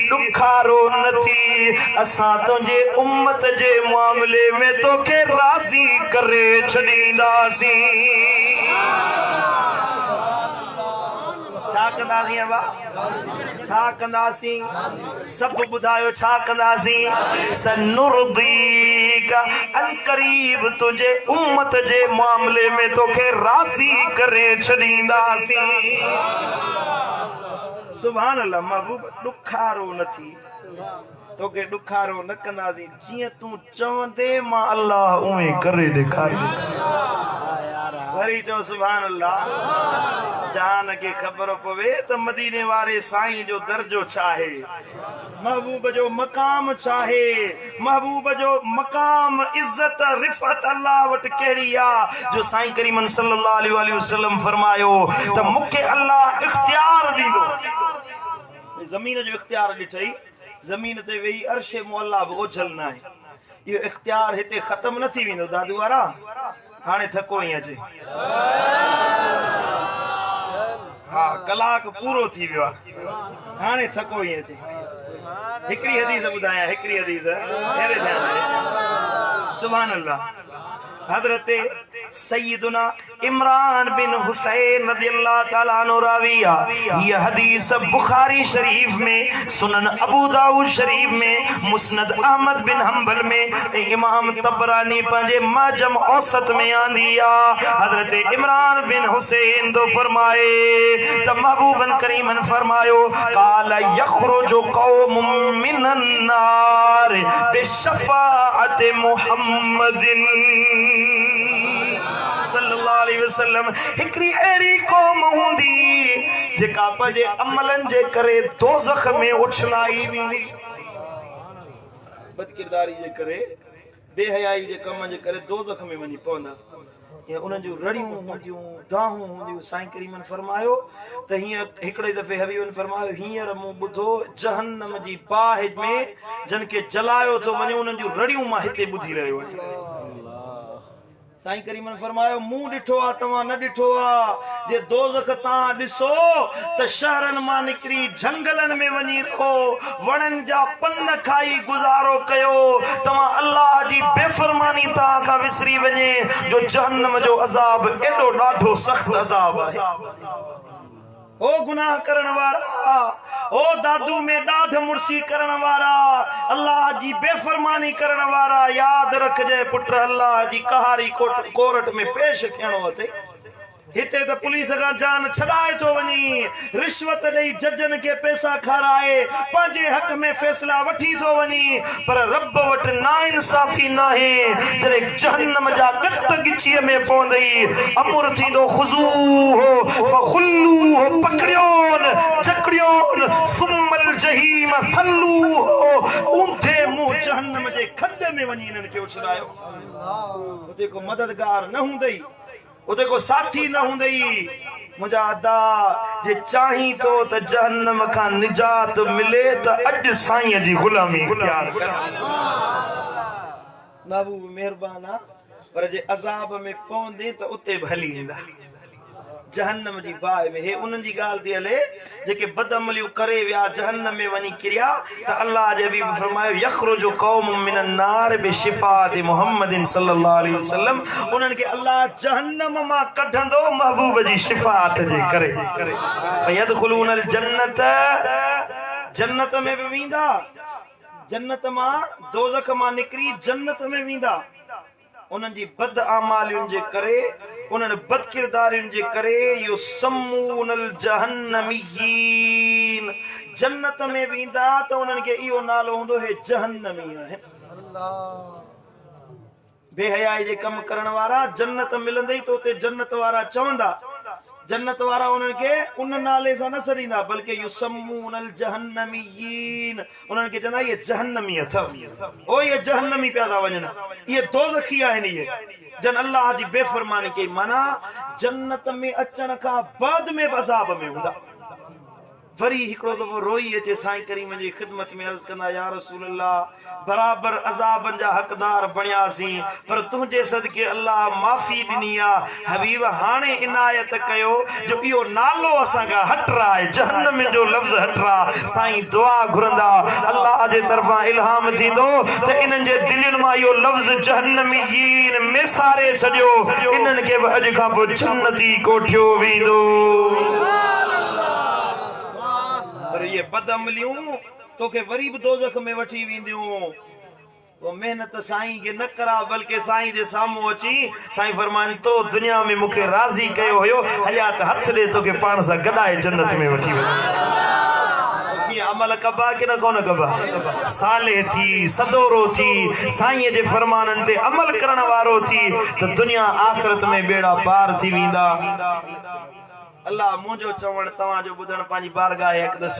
दुखारो नथी असां तुंहिंजे उम्मत जे मामले में तोखे राज़ी करे छॾींदासीं छा कंदासीं अबा छा कंदासीं सभु ॿुधायो छा कंदासीं सनुर्दीक अनकरीब तुंहिंजे उम्मत जे मामले में तोखे राज़ी करे छॾींदासीं सुभान अल्लाह महबूब ॾुखारो न थी तोखे ॾुखारो न कंदासीं जीअं तूं चवंदे मां अल्लाह उहे करे ॾेखारींदुसि वरी चओ सुभान अल्लाह जान खे ख़बर पवे त मदीने वारे साईं जो दर्जो छा आहे महबूब जो मकाम चाहे महबूब जो मकाम इज्जत रिफ़त अल्लाह वटि कहिड़ी आहे जो साईं करीमन सल्लल्लाहु अलैहि वसल्लम फरमायो त मूंखे अल्लाह इख्तियार ॾींदो ज़मीन जो इख्तियार ॾिठई ज़मीन ते वेही अर्शे मुअल्ला बि ओझल न आहे इहो इख्तियार हिते ख़तम न थी वेंदो दादू वारा हाणे थको ई अचे हा कलाक पूरो थी वियो आहे हाणे थको ई अचे हिकिड़ी हदीस ॿुधायां हिकिड़ी हदीस अहिड़े ध्यान सुभान अल्लाह हज़रत सय्यदुना इमरान बिन हुसैन रदियल्लाहु ताला अन्हु राविया। ये हदीस बुखारी शरीफ में, सुनन अबू दाऊद शरीफ में, मुस्नद अहमद बिन हंबल में, इमाम तबरानी पंजे माजम औसत में आंदिया। हजरत इमरान बिन हुसैन तो फरमाए त महबूबन करीमन फरमायो काला यखरुजु कौमुम मिनन नार बिशफाअत मुहम्मदिन सल्लल्लाहु अलैहि वसल्लम। हिकड़ी अहिड़ी क़ौम हूंदी जेका पंहिंजे अमलन जे करे दोज़ख में उछलाई वेंदी, बदकिरदारी जे करे, बेहयाई जे कम जे करे दोज़ख में वञी पवंदा। या उन्हनि जूं रड़ियूं हूंदियूं, दाहूं हूंदियूं। साईं करीमन फरमायो त हीअं हिकिड़े दफ़े हबीबन फरमायो हींअर मूं ॿुधो जहन्नम जी बाहि में जन खे जलायो थो वञे, उन्हनि जूं रड़ियूं मां हिते ॿुधी रहियो आहियां। साईं करीमन फरमायो मूं ॾिठो आहे, तव्हां न ॾिठो आहे। जे दोज़ख तव्हां ॾिसो त शहरनि मां निकिरी झंगलनि में वञी रहो, वणनि जा पन खाई गुज़ारो कयो। तव्हां अल्लाह जी बेफ़रमानी तव्हां खां विसरी वञे जो जहन्नम जो अज़ाब एॾो ॾाढो सख़्तु अज़ाब आहे। ओ गुनाह करण वारा, ओ दादू में ॾाढ मुर्सी करण वारा, अल्लाह जी बेफरमानी करण वारा, याद रखजे पुट अल्लाह जी कहारी कोर्ट में पेश थियणो अथई। हिते त पुलिस खां जान छॾाए थो वञी, रिश्वत ॾेई जजनि खे पैसा खाराए पंहिंजे हक़ में फैसला वठी थो वञी, पर रब वटि नाइंसाफ़ी नाहे। जॾहिं जहन्नम जा गट गिचीअ में पवंदई, अमुर थींदो खुज़ूहो फखुल्लूहो, पकड़ियोन जकड़ियोन, सुम्मल जहीम सल्लूहो, ऊंधे मुंहुं जहन्नम जे खड्ड में वञी इन्हनि खे उछलायो। उते को मददगार न हूंदई, उते को साथी न हूंदई। मुंहिंजा अदा जे चाही तो त जहन्नम खां निजात मिले त अॼु साईं जी गुलामी इख्तियार कर। महबूब मेहरबान आहे, पर जे अज़ाब में पवंदे त उते बि हली ईंदा जहन्नम जी बाहि में। हे उन्हनि जी ॻाल्हि थी हले जेके बदअमलियूं करे विया, जहन्नम में वञी किरिया, त अल्लाह जे हबीब फरमायो यखरुजु कौमुम मिनन नार बिशिफाअत मुहम्मदिन सल्लल्लाहु अलैहि वसल्लम। उन्हनि खे अल्लाह जहन्नम मां कढंदो महबूब जी शिफाअत जे करे। यदखुलूनल जन्नत, जन्नत में बि वेंदा, जन्नत मां दोज़ख मां निकिरी जन्नत में वेंदा। उन्हनि जी बद आमालियुनि जे करे, उन्हनि बदकिरदारियुनि जे करे युसम्मूनल जहन्नमीयीन, जन्नत में वेंदा त उन्हनि खे इहो नालो हूंदो हे जहन्नमी आहे। बेहयाई जे कम करण वारा जन्नत मिलंदई त उते जन्नत वारा चवंदा, जन्नत वारा उन्हनि खे उन नाले सां न सॾींदा, बल्कि युसम्मूनल जहन्नमीयीन, उन्हनि खे चवंदा इहे जहन्नमी अथव, ओ इहे जहन्नमी पिया था वञनि, इहे दोज़खी आहिनि। इहे जन अल्लाह जी बेफरमानी कई, माना जन्नत में अचण खां बाद में अज़ाब में हूंदा। वरी हिकिड़ो दफ़ो रोई अचे साईं करीम जी ख़िदमत में अर्ज़ कंदा, या रसूल अल्लाह बराबर अज़ाबनि जा हक़दार बणियासीं, पर तुंहिंजे सदके अल्लाह माफ़ी ॾिनी आहे। हबीब हाणे इनायत कयो जो इहो नालो असांखां हटरा आहे, जहन्नम जो लफ़्ज़ हटरा। साईं दुआ घुरंदा, अल्लाह जे तरफ़ां इल्हाम थींदो त इन्हनि जे दिलनि मां इहो लफ़्ज़ जहन्नमीयीन मेसारे छॾियो, इन्हनि खे बि अॼु खां पोइ जन्नती कोठियो वेंदो। पर ये बदअमलियूं तोखे वरी बि दोज़ख में वठी वेंदियूं। वो मेहनत साईं के न करा, बल्कि साईं जे साम्हूं अची साईं फरमानी तो दुनिया में मूंखे राज़ी कयो हुयो, हलिया त हथ ॾे तोखे पाण सां गॾाए जन्नत में वठी वञे। अमल कबा कि न कोन कबा, साले थी सदोरो थी साईं जे फरमाननि ते अमल करण वारो थी त दुनिया आख़िरत में बेड़ा पार थी वेंदा। अल्लाह मुंहिंजो चवण तव्हांजो ॿुधण पंहिंजी बारगाह अक़दस